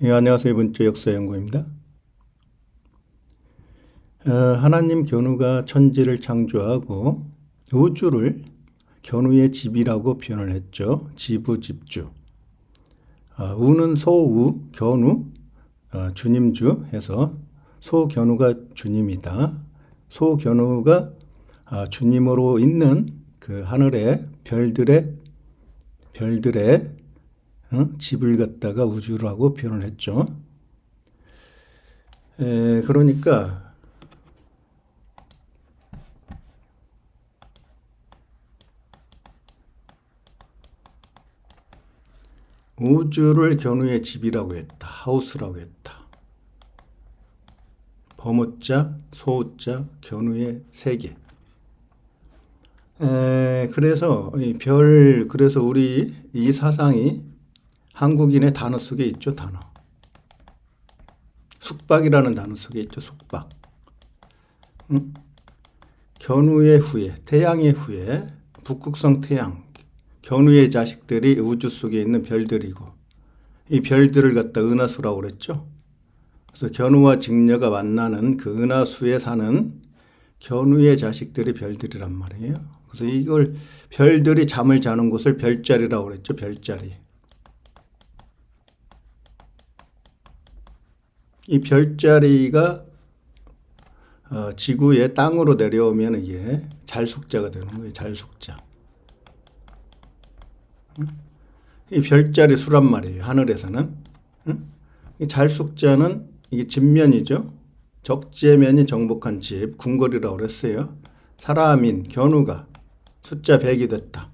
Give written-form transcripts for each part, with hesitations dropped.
예, 안녕하세요. 이번 주 역사연구입니다. 하나님 견우가 천지를 창조하고 우주를 견우의 집이라고 표현을 했죠. 지부집주. 우는 소우, 견우, 주님주 해서 소견우가 주님이다. 소견우가 주님으로 있는 그 하늘의 별들의 집을 갖다가 우주라고 표현을 했죠. 그러니까 우주를 견우의 집이라고 했다. 하우스라고 했다. 범우자, 소우자, 견우의 세계. 그래서 그래서 우리 이 사상이 한국인의 단어 속에 있죠, 단어. 숙박이라는 단어 속에 있죠, 숙박. 견우의 후예, 태양의 후예, 북극성 태양, 견우의 자식들이 우주 속에 있는 별들이고, 이 별들을 갖다 은하수라고 그랬죠. 그래서 견우와 직녀가 만나는 그 은하수에 사는 견우의 자식들이 별들이란 말이에요. 그래서 이걸 별들이 잠을 자는 곳을 별자리라고 그랬죠, 별자리. 이 별자리가 지구의 땅으로 내려오면 이게 잘숙자가 되는 거예요. 잘숙자. 이 별자리 수란 말이에요. 하늘에서는. 이 잘숙자는 이게 집면이죠. 적재면이 정복한 집, 궁궐이라고 그랬어요. 사람인 견우가 숫자 100이 됐다.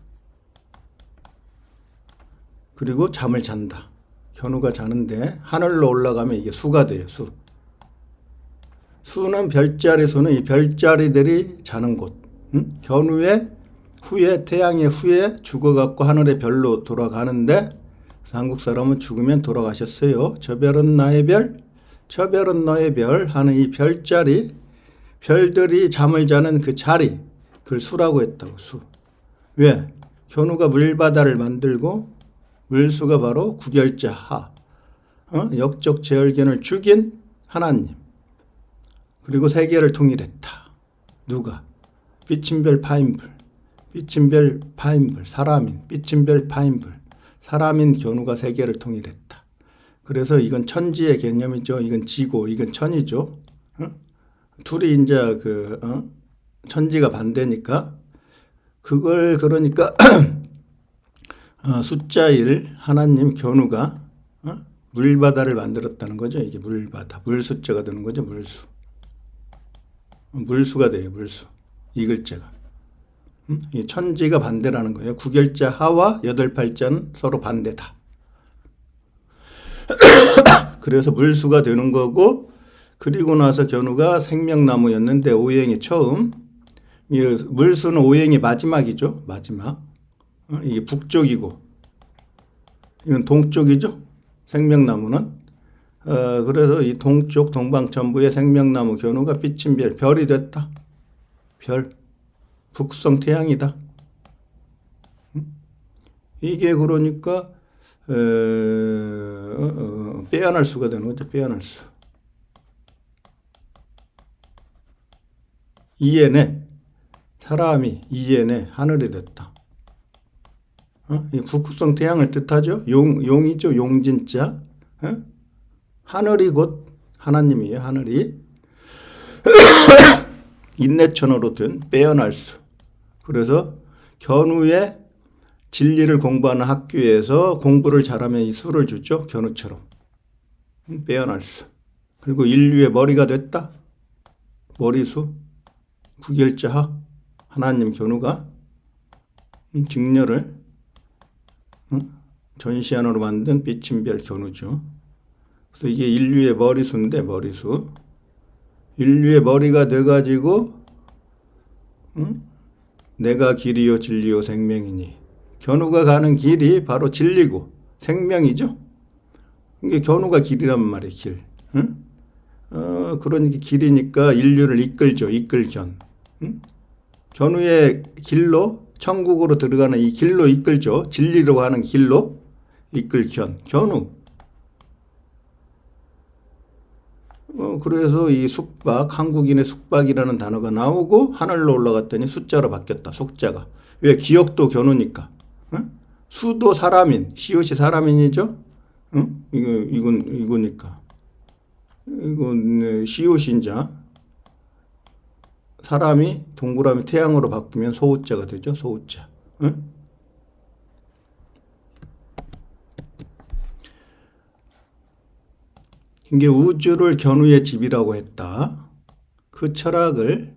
그리고 잠을 잔다. 견우가 자는데 하늘로 올라가면 이게 수가 돼요. 수. 수는 별자리 수는 이 별자리들이 자는 곳. 견우의 후에 태양의 후에 죽어갖고 하늘의 별로 돌아가는데 한국 사람은 죽으면 돌아가셨어요. 저 별은 나의 별, 저 별은 너의 별 하는 이 별자리 별들이 잠을 자는 그 자리 그걸 수라고 했다고. 수. 왜? 견우가 물바다를 만들고 물수가 바로 구결자 하, 역적 제열견을 죽인 하나님. 그리고 세계를 통일했다. 누가? 삐침별 파인불, 삐침별 파인불, 사람인, 삐침별 파인불, 사람인 견우가 세계를 통일했다. 그래서 이건 천지의 개념이죠. 이건 지고, 이건 천이죠. 둘이 이제 천지가 반대니까 그걸 그러니까 숫자 1 하나님 견우가 물바다를 만들었다는 거죠. 이게 물바다. 물숫자가 되는 거죠. 물수. 물수가 돼요. 물수. 이 글자가. 이 천지가 반대라는 거예요. 구결자 하와 여덟 팔자는 서로 반대다. 그래서 물수가 되는 거고 그리고 나서 견우가 생명나무였는데 오행이 처음. 이 물수는 오행이 마지막이죠. 마지막. 이게 북쪽이고 이건 동쪽이죠. 생명나무는. 그래서 이 동쪽 동방천부의 생명나무 견우가 삐친 별이 됐다. 별. 북성 태양이다. 이게 그러니까 빼어날 수가 되는 거죠. 빼어날 수. 이엔에 사람이 이엔에 하늘이 됐다. 이 북극성 태양을 뜻하죠. 용이죠. 용진자. 하늘이 곧 하나님이에요. 하늘이. 인내천으로 된 빼어날 수. 그래서 견우의 진리를 공부하는 학교에서 공부를 잘하면 이 수를 주죠. 견우처럼. 빼어날 수. 그리고 인류의 머리가 됐다. 머리수. 구결자하. 하나님 견우가 직녀를 전시안으로 만든 삐침별 견우죠. 그래서 이게 인류의 머리수인데 머리수. 인류의 머리가 돼가지고 내가 길이요 진리요 생명이니 견우가 가는 길이 바로 진리고 생명이죠. 이게 견우가 길이란 말이에요. 길. 그러니까 길이니까 인류를 이끌죠. 이끌견. 견우의 길로 천국으로 들어가는 이 길로 이끌죠. 진리로 가는 길로 이끌견. 견우. 그래서 이 숙박, 한국인의 숙박이라는 단어가 나오고 하늘로 올라갔더니 숫자로 바뀌었다. 숙자가. 왜? 기억도 견우니까. 수도 사람인, 시옷이 사람인이죠? 이거니까. 이건 시옷인자. 사람이 동그라미 태양으로 바뀌면 소우자가 되죠. 소우자. 이게 우주를 견우의 집이라고 했다. 그 철학을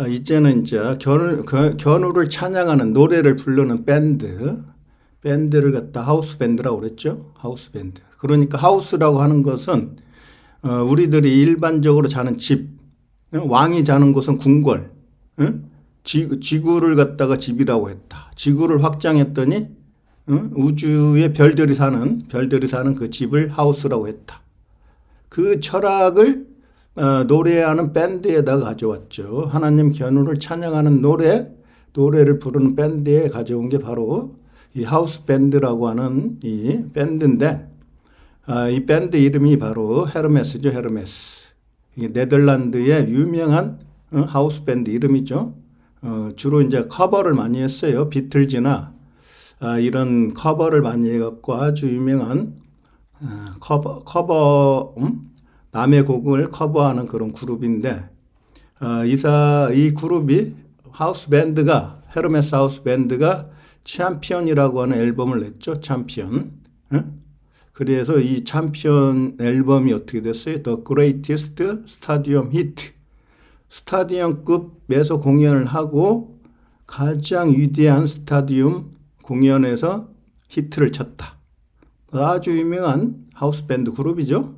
이제는 이제 견우를 찬양하는 노래를 부르는 밴드를 갖다 하우스 밴드라고 그랬죠. 하우스 밴드. 그러니까 하우스라고 하는 것은 우리들이 일반적으로 자는 집, 왕이 자는 곳은 궁궐, 지구를 갖다가 집이라고 했다. 지구를 확장했더니 우주의 별들이 사는 그 집을 하우스라고 했다. 그 철학을 노래하는 밴드에다 가져왔죠. 하나님 견우를 찬양하는 노래를 부르는 밴드에 가져온 게 바로 이 하우스 밴드라고 하는 이 밴드인데, 이 밴드 이름이 바로 헤르메스죠. 헤르메스. 이게 네덜란드의 유명한 하우스 밴드 이름이죠. 주로 이제 커버를 많이 했어요. 비틀즈나 이런 커버를 많이 해갖고 아주 유명한 남의 곡을 커버하는 그런 그룹인데, 이 그룹이 하우스 밴드가, 헤르메스 하우스 밴드가 챔피언이라고 하는 앨범을 냈죠. 챔피언. 그래서 이 챔피언 앨범이 어떻게 됐어요? The Greatest Stadium Hit. 스타디움급에서 공연을 하고 가장 위대한 스타디움 공연에서 히트를 쳤다. 아주 유명한 하우스 밴드 그룹이죠.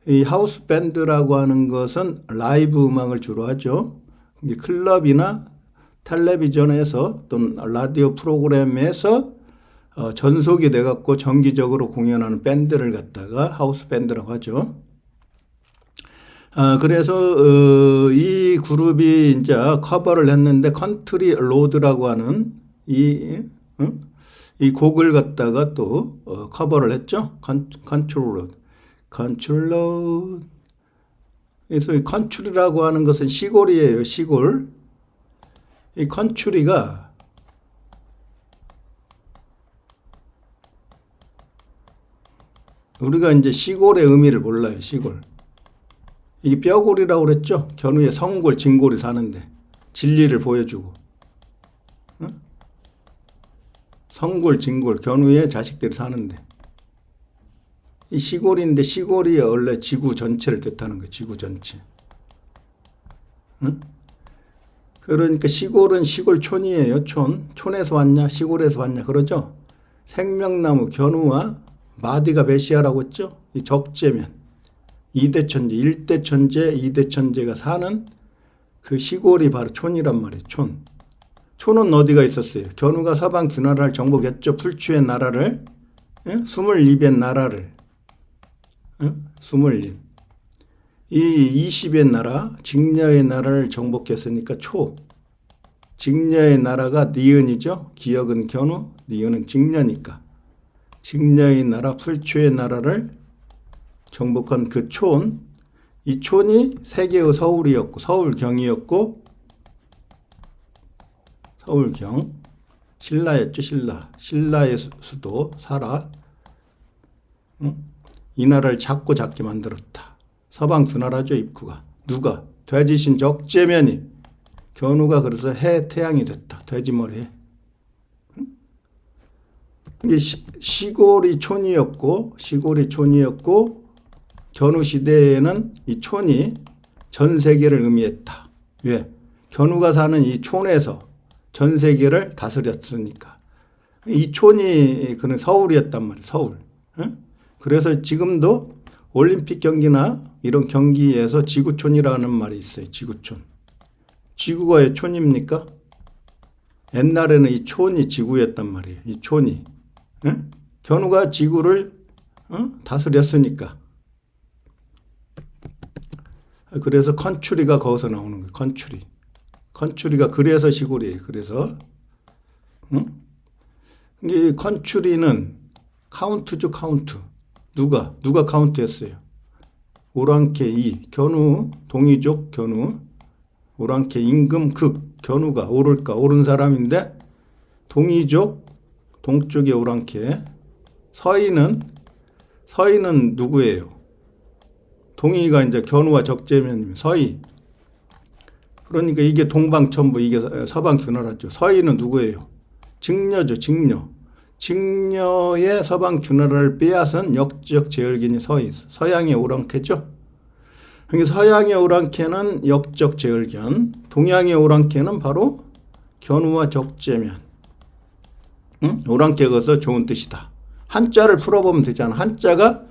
이 하우스 밴드라고 하는 것은 라이브 음악을 주로 하죠. 클럽이나 텔레비전에서 또는 라디오 프로그램에서 전속이 돼갖고 정기적으로 공연하는 밴드를 갖다가 하우스 밴드라고 하죠. 그래서 이 그룹이 이제 커버를 했는데 컨트리 로드라고 하는 이 곡을 갖다가 또 커버를 했죠. 컨트리 로드. 그래서 이 컨트리라고 하는 것은 시골이에요. 시골. 이 컨트리가 우리가 이제 시골의 의미를 몰라요. 시골. 이게 뼈골이라고 그랬죠. 견우의 성골, 진골이 사는데 진리를 보여주고, 성골, 진골, 견우의 자식들이 사는데 이 시골인데 시골이 원래 지구 전체를 뜻하는 거예요. 지구 전체. 그러니까 시골은 시골촌이에요. 촌에서 왔냐, 시골에서 왔냐 그러죠. 생명나무 견우와 마디가 메시아라고 했죠. 이 적재면 2대 천재, 1대 천재, 2대 천재가 사는 그 시골이 바로 촌이란 말이에요. 촌은 어디가 있었어요? 견우가 서방 주나라를 정복했죠. 풀추의 나라를, 22의 나라를, 22. 이 20의 나라, 직녀의 나라를 정복했으니까 직녀의 나라가 니은이죠. 기역은 견우, 니은은 직녀니까. 직녀의 나라, 풀추의 나라를 정복한 그 이 촌이 세계의 서울이었고, 서울경이었고, 서울경, 신라였죠. 신라의 수도 사라. 이 나라를 작게 만들었다. 서방 주나라죠. 입구가. 누가? 돼지신 적재면이. 견우가 그래서 태양이 됐다. 돼지머리에. 이게 시골이 촌이었고 견우 시대에는 이 촌이 전 세계를 의미했다. 왜? 견우가 사는 이 촌에서 전 세계를 다스렸으니까. 이 촌이 그는 서울이었단 말이에요. 서울. 그래서 지금도 올림픽 경기나 이런 경기에서 지구촌이라는 말이 있어요. 지구촌. 지구가 왜 촌입니까? 옛날에는 이 촌이 지구였단 말이에요. 이 촌이. 견우가 지구를 다스렸으니까. 그래서 컨츄리가 거기서 나오는 거예요. 컨츄리가 그래서 시골이에요. 그래서 이 컨츄리는 카운트죠. 카운트. 누가 카운트했어요? 오랑캐 이, 견우, 동이족 견우, 오랑캐 임금 극, 견우가 오를까 오른 사람인데 동이족, 동쪽의 오랑캐, 서인은 누구예요? 동이가 이제 견우와 적재면 서이. 그러니까 이게 동방천부, 이게 서방주나라죠. 서인은 누구예요? 직녀죠, 직녀. 직녀의 서방주나라를 빼앗은 역적 제얼견이 서인, 서양의 오랑캐죠. 그러니까 서양의 오랑캐는 역적 제얼견, 동양의 오랑캐는 바로 견우와 적재면. 응? 오랑캐가 서 좋은 뜻이다. 한자를 풀어보면 되잖아. 한자가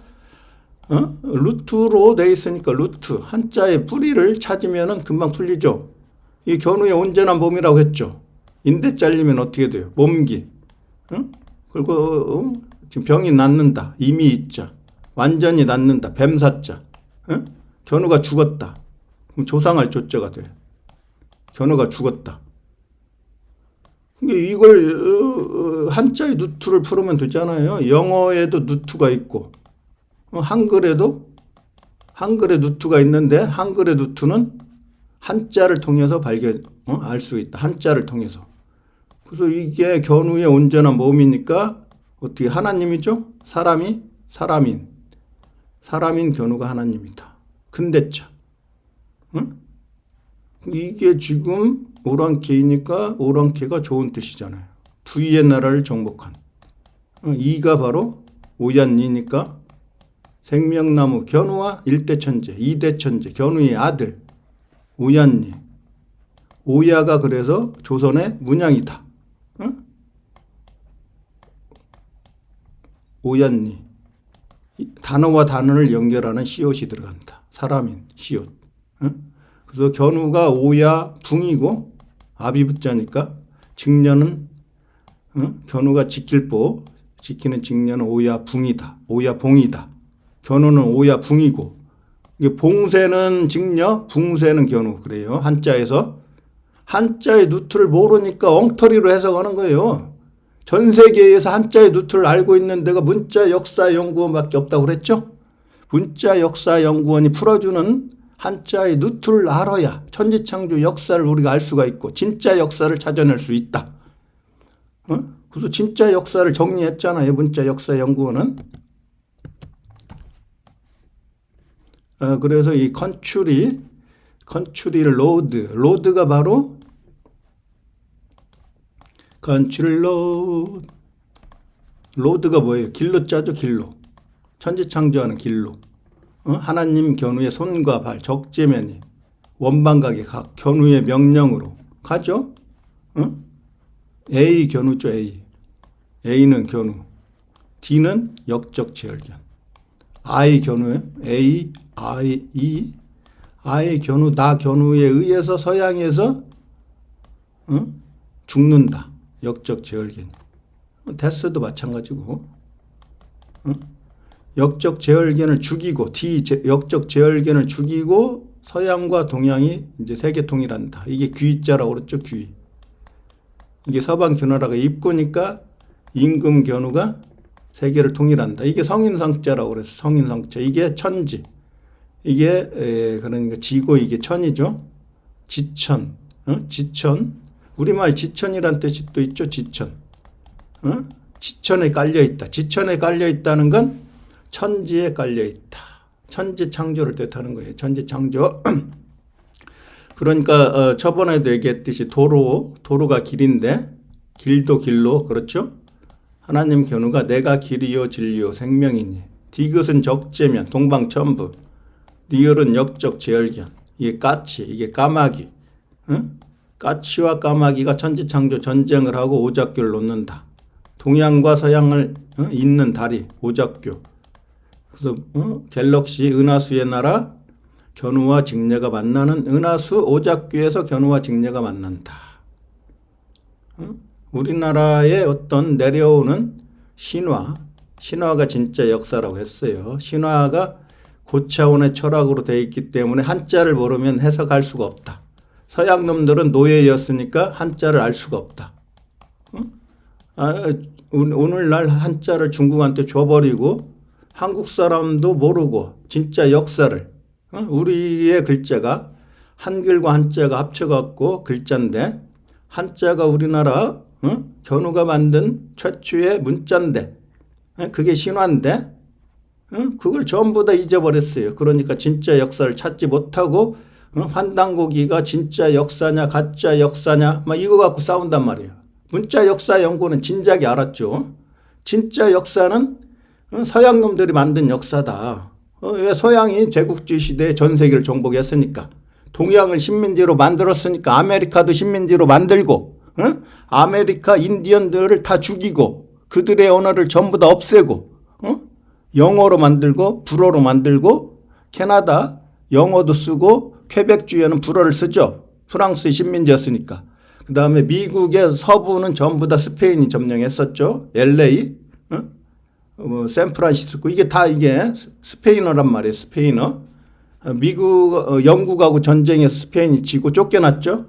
루트로 돼 있으니까 루트, 한자의 뿌리를 찾으면 금방 풀리죠. 이 견우의 온전한 몸이라고 했죠. 인대 잘리면 어떻게 돼요? 몸기. 응? 그리고 지금 병이 낫는다. 이미 있자. 완전히 낫는다. 뱀사자. 응? 견우가 죽었다. 그럼 조상할 조자가 돼. 견우가 죽었다. 이걸 한자의 누투를 풀으면 되잖아요. 영어에도 누투가 있고 한글에도 한글에 누투가 있는데 한글의 누투는 한자를 통해서 알 수 있다. 한자를 통해서. 그래서 이게 견우의 온전한 몸이니까 어떻게 하나님이죠? 사람인 견우가 하나님이다. 근대자. 응? 이게 지금 오랑캐이니까 오랑캐가 좋은 뜻이잖아요. 두이의 나라를 정복한. 이가 바로 오얀니니까 생명나무 견우와 일대천재, 이대천재, 견우의 아들 오얀니. 오야가 그래서 조선의 문양이다. 응? 오얀니. 단어와 단어를 연결하는 시옷이 들어간다. 사람인 시옷. 응? 그래서 견우가 오야 붕이고 아비붓자니까 직녀는 견우가 지킬보, 지키는 직녀는 오야 붕이다. 오야 봉이다. 견우는 오야 붕이고 봉세는 직녀, 붕세는 견우. 그래요. 한자에서. 한자의 누트를 모르니까 엉터리로 해석하는 거예요. 전 세계에서 한자의 누트를 알고 있는 데가 문자역사연구원밖에 없다고 그랬죠. 문자역사연구원이 풀어주는 한자의 누트를 알아야 천지창조 역사를 우리가 알 수가 있고 진짜 역사를 찾아낼 수 있다. 그래서 진짜 역사를 정리했잖아요. 문자역사연구원은. 그래서 이 컨츄리 로드가 바로 컨츄리 로드가 뭐예요? 길로 짜죠. 길로. 천지창조하는 길로. 하나님 견우의 손과 발, 적재면이 원방각의 각, 견우의 명령으로 가죠. A 견우죠. A는 견우. D는 역적 제얼견. I 견우예요. I 견우, 나 견우에 의해서 서양에서 죽는다. 역적 제얼견. 데스도 마찬가지고. 역적 제얼견을 죽이고 역적 제얼견을 죽이고 서양과 동양이 이제 세계 통일한다. 이게 귀자라고 그랬죠. 귀. 이게 서방 주나라가 입구니까 임금 견우가 세계를 통일한다. 이게 성인성자라고 그랬어. 성인성자. 이게 천지. 이게 그러니까 지고 이게 천이죠. 지천. 지천. 우리말 지천이란 뜻이 또 있죠. 지천. 지천에 깔려 있다. 지천에 깔려 있다는 건 천지에 깔려있다. 천지 창조를 뜻하는 거예요. 천지 창조. 그러니까 저번에도 얘기했듯이 도로가 길인데 길도 길로 그렇죠. 하나님 견우가 내가 길이요 진리요 생명이니 디귿은 적재면 동방천부 리얼은 역적 제얼견 이게 까치 이게 까마귀 까치와 까마귀가 천지 창조 전쟁을 하고 오작교를 놓는다. 동양과 서양을 잇는 다리 오작교. 그래서 갤럭시 은하수의 나라 견우와 직녀가 만나는 은하수 오작교에서 견우와 직녀가 만난다. 우리나라의 어떤 내려오는 신화가 진짜 역사라고 했어요. 신화가 고차원의 철학으로 되어 있기 때문에 한자를 모르면 해석할 수가 없다. 서양 놈들은 노예였으니까 한자를 알 수가 없다. 오늘날 한자를 중국한테 줘버리고 한국 사람도 모르고 진짜 역사를 우리의 글자가 한글과 한자가 합쳐갖고 글자인데 한자가 우리나라 견우가 만든 최초의 문자인데 그게 신화인데 그걸 전부 다 잊어버렸어요. 그러니까 진짜 역사를 찾지 못하고 환단고기가 진짜 역사냐 가짜 역사냐 막 이거 갖고 싸운단 말이에요. 문자 역사 연구는 진작에 알았죠. 진짜 역사는 서양 놈들이 만든 역사다. 왜 서양이 제국주의 시대에 전 세계를 정복했으니까. 동양을 식민지로 만들었으니까 아메리카도 식민지로 만들고 아메리카 인디언들을 다 죽이고 그들의 언어를 전부 다 없애고 영어로 만들고 불어로 만들고 캐나다 영어도 쓰고 퀘벡주에는 불어를 쓰죠. 프랑스의 식민지였으니까. 그 다음에 미국의 서부는 전부 다 스페인이 점령했었죠. LA, 샌프란시스코 이게 다 이게 스페인어란 말이에요. 스페인어. 영국하고 전쟁에서 스페인이 지고 쫓겨났죠.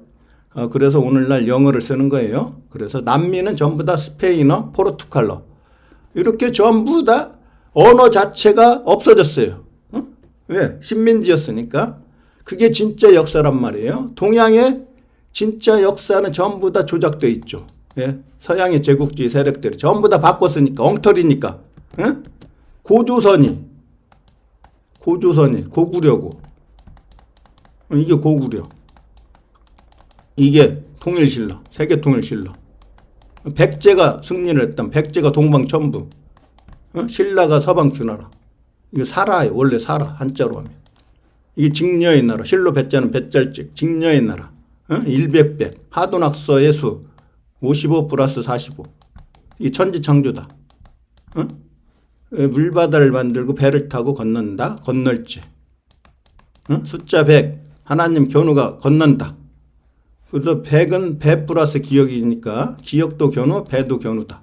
그래서 오늘날 영어를 쓰는 거예요. 그래서 남미는 전부 다 스페인어, 포르투갈어. 이렇게 전부 다 언어 자체가 없어졌어요. 왜? 식민지였으니까. 그게 진짜 역사란 말이에요. 동양의 진짜 역사는 전부 다 조작되어 있죠. 예? 서양의 제국주의 세력들이 전부 다 바꿨으니까 엉터리니까. 예? 고조선이 고구려고. 이게 고구려. 이게 통일신라. 세계통일신라. 백제가 승리를 했던 백제가 동방천부. 신라가 서방주나라. 이게 사라예요. 원래 사라. 한자로 하면. 이게 직녀의 나라. 실로 배자는 배짤직. 직녀의 나라. 일백백. 하도낙서의 수. 55 플러스 45. 이게 천지창조다. 물바다를 만들고 배를 타고 건넌다. 건널지. 숫자 100. 하나님 견우가 건넌다. 그래서 100은 배 플러스 기역이니까 기역도 견우, 배도 견우다.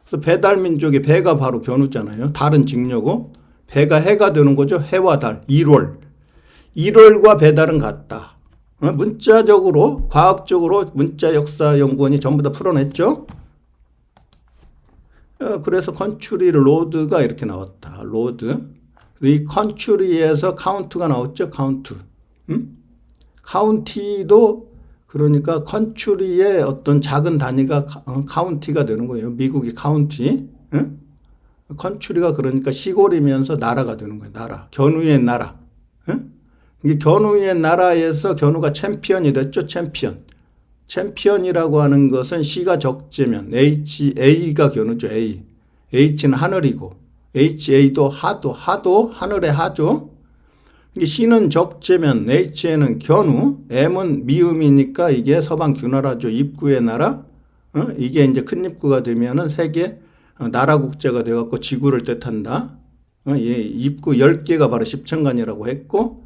그래서 배달민족의 배가 바로 견우잖아요. 달은 직녀고 배가 해가 되는 거죠. 해와 달. 1월. 1월과 배달은 같다. 문자적으로 과학적으로 문자역사연구원이 전부 다 풀어냈죠. 그래서 컨츄리 로드가 이렇게 나왔다. 로드. 이 컨츄리에서 카운트가 나왔죠. 카운트. 카운티도 그러니까 컨츄리의 어떤 작은 단위가 카운티가 되는 거예요. 미국이 카운티. 컨츄리가 그러니까 시골이면서 나라가 되는 거예요. 나라. 견우의 나라. 이게 견우의 나라에서 견우가 챔피언이 됐죠. 챔피언. 챔피언이라고 하는 것은 C가 적재면 A가 견우죠. A. H는 하늘이고 HA도 하도 하늘의 하죠. 이게 C는 적재면 H에는 견우, M은 미음이니까 이게 서방주나라죠. 입구의 나라. 이게 이제 큰 입구가 되면은 세계 나라 국제가 돼갖고 지구를 뜻한다. 입구 10개가 바로 십천간이라고 했고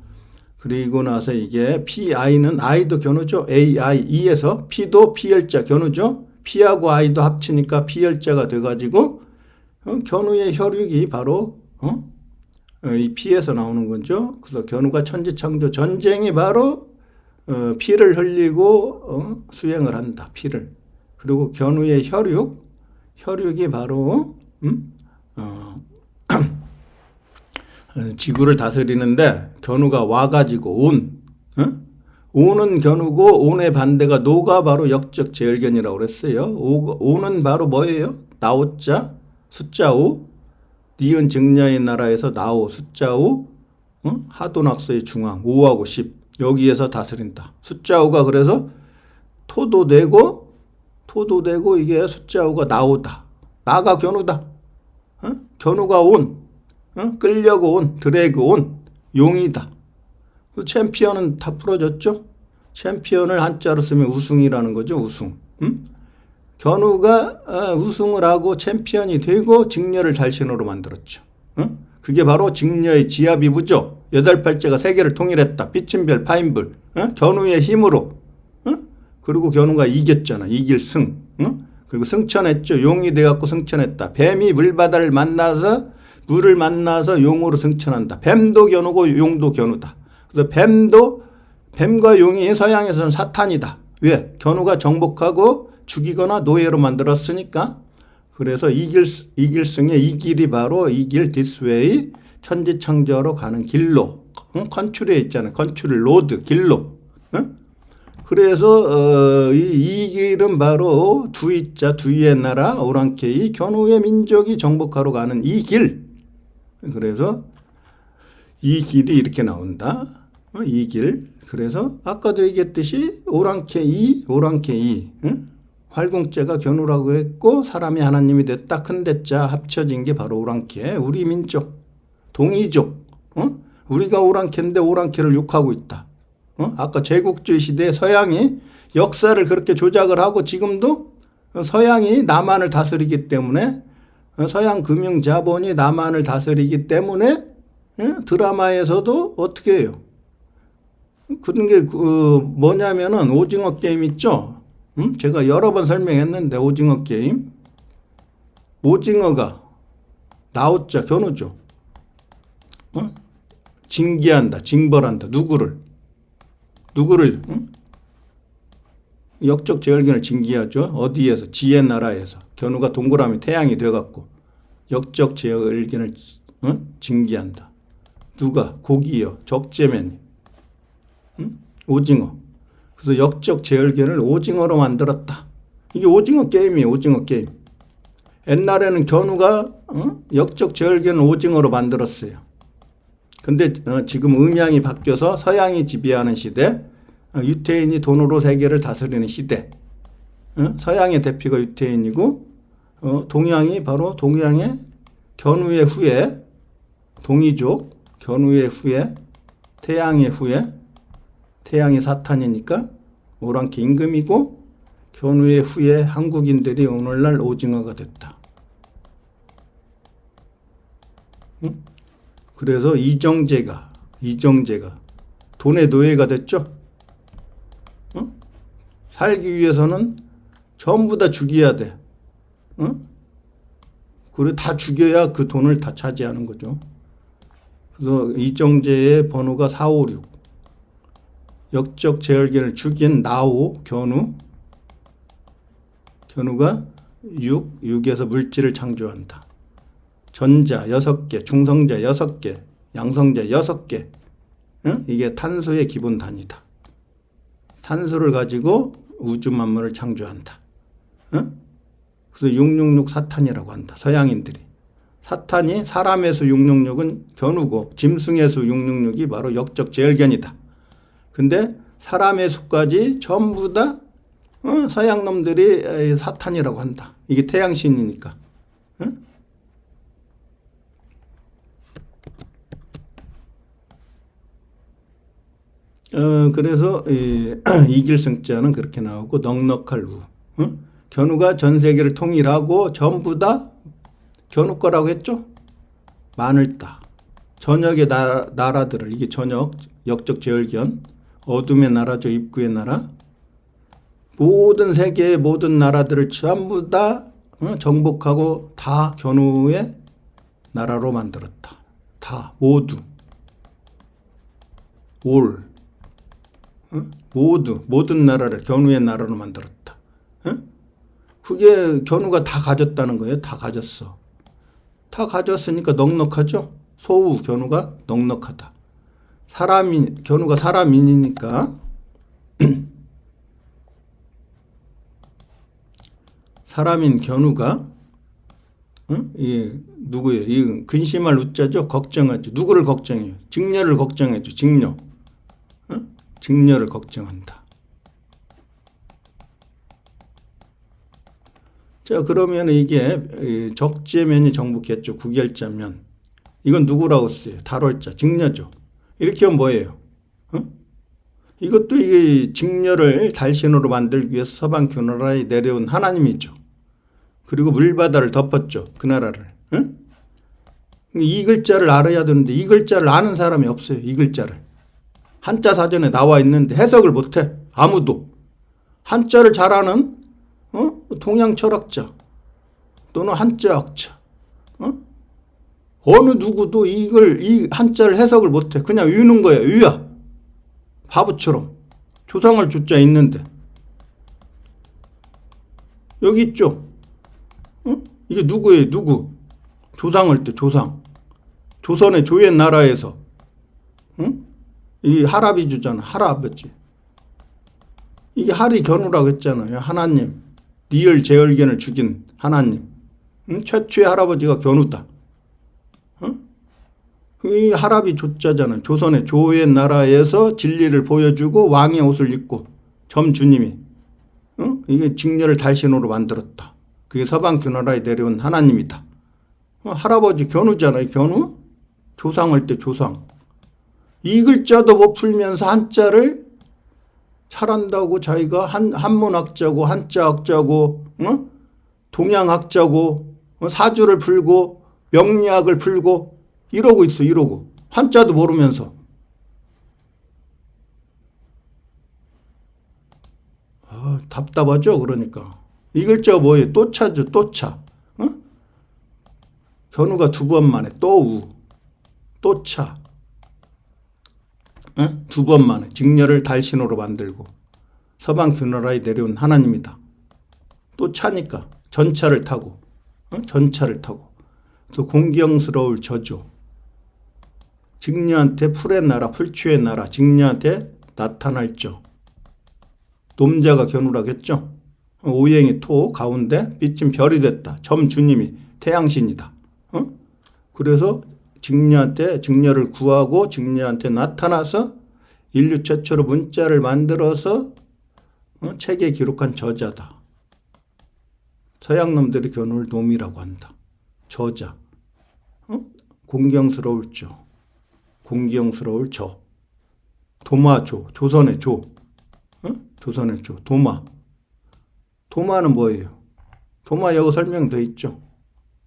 그리고 나서 이게 PI는 I도 견우죠. AIE에서 P도 P열자 견우죠. P하고 I도 합치니까 P열자가 돼가지고 견우의 혈육이 바로 이 P에서 나오는 거죠. 그래서 견우가 천지창조 전쟁이 바로 피를 흘리고 수행을 한다. 피를. 그리고 견우의 혈육이 바로 지구를 다스리는데 견우가 와가지고 온은 견우고 온의 반대가 노가 바로 역적 제열견이라고 그랬어요. 온은 바로 뭐예요? 나오자 숫자 5 니은 증녀의 나라에서 나오 숫자 5 하도낙서의 중앙 5하고 10 여기에서 다스린다. 숫자 5가 그래서 토도 되고 이게 숫자 5가 나오다. 나가 견우다. 견우가 온 끌려고 온, 드래그 온, 용이다. 챔피언은 다 풀어졌죠? 챔피언을 한자로 쓰면 우승이라는 거죠, 우승. 견우가 우승을 하고 챔피언이 되고 직녀를 달신으로 만들었죠. 그게 바로 직녀의 지하비부죠. 8팔자가 세계를 통일했다. 삐침별, 파인불. 견우의 힘으로. 그리고 견우가 이겼잖아. 이길 승. 그리고 승천했죠. 용이 돼갖고 승천했다. 뱀이 물바다를 만나서 물을 만나서 용으로 승천한다. 뱀도 견우고 용도 견우다. 그래서 뱀과 용이 서양에서는 사탄이다. 왜? 견우가 정복하고 죽이거나 노예로 만들었으니까. 그래서 이길 승의 이 길이 바로 이 길 this way 천지창조로 가는 길로 컨츄리에 있잖아요. 컨츄리 로드 길로. 그래서 이 길은 바로 두이자 두이의 나라 오랑캐의 견우의 민족이 정복하러 가는 이 길. 그래서 이 길이 이렇게 나온다. 이 길. 그래서 아까도 얘기했듯이 오랑캐이 활궁자가 견우라고 했고 사람이 하나님이 됐다. 큰 대자 합쳐진 게 바로 오랑캐. 우리 민족 동이족. 우리가 오랑캐인데 오랑캐를 욕하고 있다. 아까 제국주의 시대에 서양이 역사를 그렇게 조작을 하고 지금도 서양이 남한을 다스리기 때문에 서양 금융 자본이 남한을 다스리기 때문에 드라마에서도 어떻게 해요? 그런 게 뭐냐면은 오징어 게임 있죠? 제가 여러 번 설명했는데 오징어 게임. 오징어가 나오자 견우죠. 징계한다, 징벌한다. 누구를? 역적 제열견을 징계하죠. 어디에서? 지의 나라에서. 견우가 동그라미 태양이 돼갖고 역적 제열견을 징계한다. 누가? 고기요. 적재면이. 오징어. 그래서 역적 제열견을 오징어로 만들었다. 이게 오징어 게임이에요. 오징어 게임. 옛날에는 견우가 역적 제열견을 오징어로 만들었어요. 근데 지금 음양이 바뀌어서 서양이 지배하는 시대, 유태인이 돈으로 세계를 다스리는 시대. 서양의 대표가 유태인이고 동양이 바로 동양의 견우의 후예, 동이족, 견우의 후예, 태양의 후예, 태양이 사탄이니까 오랑캐 임금이고 견우의 후예 한국인들이 오늘날 오징어가 됐다. 그래서 이정재가 돈의 노예가 됐죠. 살기 위해서는 전부 다 죽여야 돼. 그리고 다 죽여야 그 돈을 다 차지하는 거죠. 그래서 이정재의 번호가 456. 역적 제열견을 죽인 나오 견우가 6에서 물질을 창조한다. 전자 6개, 중성자 6개, 양성자 6개. 이게 탄소의 기본 단위다. 탄소를 가지고 우주 만물을 창조한다. 그래서 666 사탄이라고 한다. 서양인들이. 사탄이 사람의 수 666은 견우고 짐승의 수 666이 바로 역적 제열견이다. 근데 사람의 수까지 전부 다 서양 놈들이 사탄이라고 한다. 이게 태양신이니까. 그래서 이길승자는 그렇게 나오고 넉넉할 우. 견우가 전 세계를 통일하고 전부 다 견우 거라고 했죠. 만을 따. 전역의 나라들을 이게 전역 역적 제열견 어둠의 나라죠. 입구의 나라. 모든 세계의 모든 나라들을 전부 다 정복하고 다 견우의 나라로 만들었다. 다 모두 모든 나라를 견우의 나라로 만들었다. 그게 견우가 다 가졌다는 거예요. 다 가졌어. 다 가졌으니까 넉넉하죠. 소우 견우가 넉넉하다. 견우가 사람인이니까 사람인 견우가 이게 누구예요? 이 근심할 우자죠. 걱정하죠. 누구를 걱정해요? 직녀를 걱정해죠. 직녀. 직녀를 걱정한다. 자, 그러면 이게 적재면이 정복했죠. 구결자면. 이건 누구라고 써요? 달월자, 직녀죠. 이렇게 하면 뭐예요? 이것도 이게 직녀를 달신으로 만들기 위해서 서방 교나라에 내려온 하나님이죠. 그리고 물바다를 덮었죠. 그 나라를. 이 글자를 알아야 되는데 이 글자를 아는 사람이 없어요. 이 글자를. 한자 사전에 나와 있는데 해석을 못해. 아무도. 한자를 잘 아는 동양 철학자 또는 한자학자 어느 누구도 이 한자를 해석을 못해. 그냥 위는 거야. 위야. 바보처럼. 조상을 조자 있는데 여기 있죠. 이게 누구예요? 누구? 조상을 때 조상. 조선의 조의 나라에서 이 할아비주잖아. 할아버지. 이게 할이 견우라고 했잖아요. 하나님. 니을 제얼겐을 죽인 하나님. 응? 최초의 할아버지가 견우다. 응? 이 할아비 조자잖아요. 조선의 조의 나라에서 진리를 보여주고 왕의 옷을 입고 점주님이 응? 이게 직녀를 달신으로 만들었다. 그게 서방 규나라에 내려온 하나님이다. 할아버지 견우잖아요. 견우? 조상할 때 조상. 이 글자도 못 풀면서 한자를 잘한다고 자기가 한문학자고 한자학자고 동양학자고 사주를 풀고 명리학을 풀고 이러고 있어. 이러고 한자도 모르면서. 답답하죠. 그러니까 이 글자가 뭐예요? 또차죠. 또차. 견우가 두 번 만에 또우 또차. 두 번 만에 직녀를 달신으로 만들고 서방 규나라에 내려온 하나님이다. 또 차니까 전차를 타고 전차를 타고 또 공경스러울 저조. 직녀한테 풀의 나라 풀추의 나라 직녀한테 나타날 저. 놈자가 견우라고 했죠. 오행이 토 가운데 빚진 별이 됐다. 점주님이 태양신이다. 그래서 직녀를 구하고 직녀한테 나타나서 인류 최초로 문자를 만들어서 책에 기록한 저자다. 서양 놈들이 견우를 놈이라고 한다. 저자. 공경스러울 저. 공경스러울 저. 도마조. 조선의 조. 조선의 조. 도마. 도마는 뭐예요? 도마 여기 설명되어 있죠.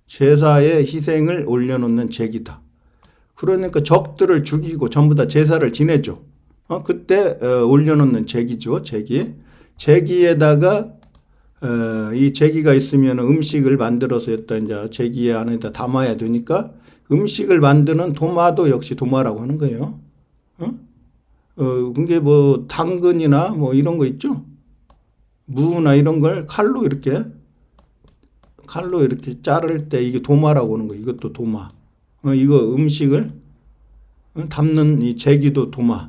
제사의 희생을 올려놓는 제기다. 그러니까 적들을 죽이고 전부 다 제사를 지내죠. 그때 올려놓는 제기죠. 제기. 제기에다가 이 제기가 있으면 음식을 만들어서 이제 제기 안에다 담아야 되니까 음식을 만드는 도마도 역시 도마라고 하는 거예요. 그게 뭐 당근이나 뭐 이런 거 있죠. 무나 이런 걸 칼로 이렇게 자를 때 이게 도마라고 하는 거예요. 이것도 도마. 이거 음식을 담는 이 제기도 도마.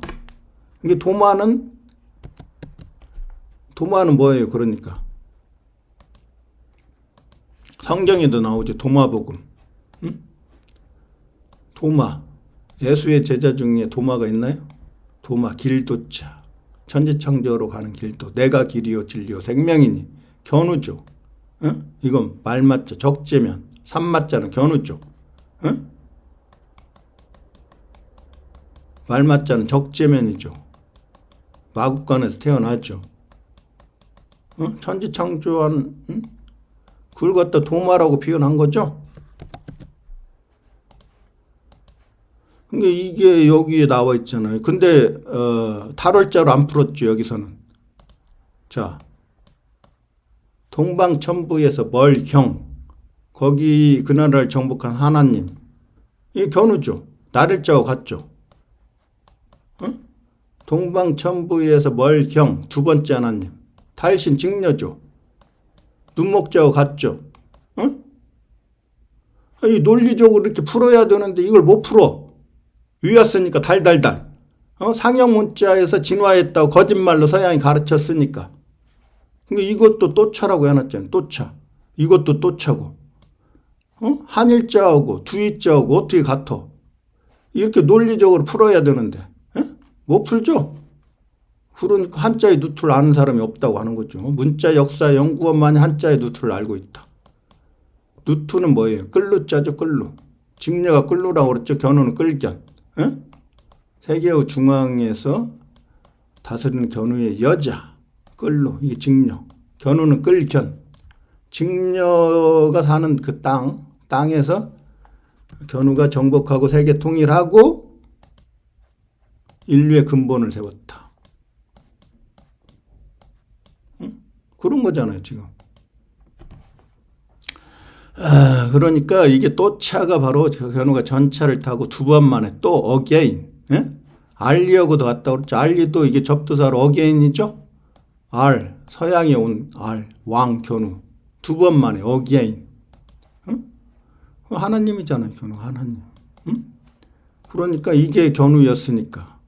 이게 도마는 뭐예요? 그러니까 성경에도 나오죠. 도마복음. 도마. 예수의 제자 중에 도마가 있나요? 도마. 길도자. 천지창조로 가는 길도. 내가 길이요 진리요 생명이니. 견우죠. 이건 말맞자 적재면 산맞자는 견우죠. 말맞자는 적재면이죠. 마국간에서 태어나죠. 천지창조한 그걸 갖다 도마라고 표현한 거죠. 근데 이게 여기에 나와 있잖아요. 근데 탈월자로 안 풀었죠. 여기서는. 자, 동방천부에서 멀경 거기 그 나라를 정복한 하나님. 이게 견우죠. 나를자와 같죠. 동방천부에서 멀경 두 번째 하나님. 달신 직녀죠. 눈목자와 같죠. 이 논리적으로 이렇게 풀어야 되는데 이걸 못 풀어. 위였으니까 달달달. 상형 문자에서 진화했다고 거짓말로 서양이 가르쳤으니까. 이것도 또차라고 해놨잖아요. 또차. 이것도 또차고. 한일자하고 두이자하고 어떻게 같아? 이렇게 논리적으로 풀어야 되는데 못 풀죠? 그러니까 한자의 누트를 아는 사람이 없다고 하는 거죠. 문자 역사 연구원만이 한자의 누트를 알고 있다. 누트는 뭐예요? 끌루자죠. 끌루. 직녀가 끌루라고 그랬죠. 견우는 끌견. 세계의 중앙에서 다스리는 견우의 여자. 끌루. 이게 직녀. 견우는 끌견. 직녀가 사는 그 땅에서 견우가 정복하고 세계 통일하고 인류의 근본을 세웠다. 그런 거잖아요, 지금. 그러니까 이게 또차가 바로 견우가 전차를 타고 두 번 만에 또 어게인. 알리하고도 갔다 그랬죠. 알리도 이게 접두사로 어게인이죠. 서양에 온 왕 견우. 두 번 만에 어게인. 하나님이잖아요, 견우 하나님. 그러니까 이게 견우였으니까.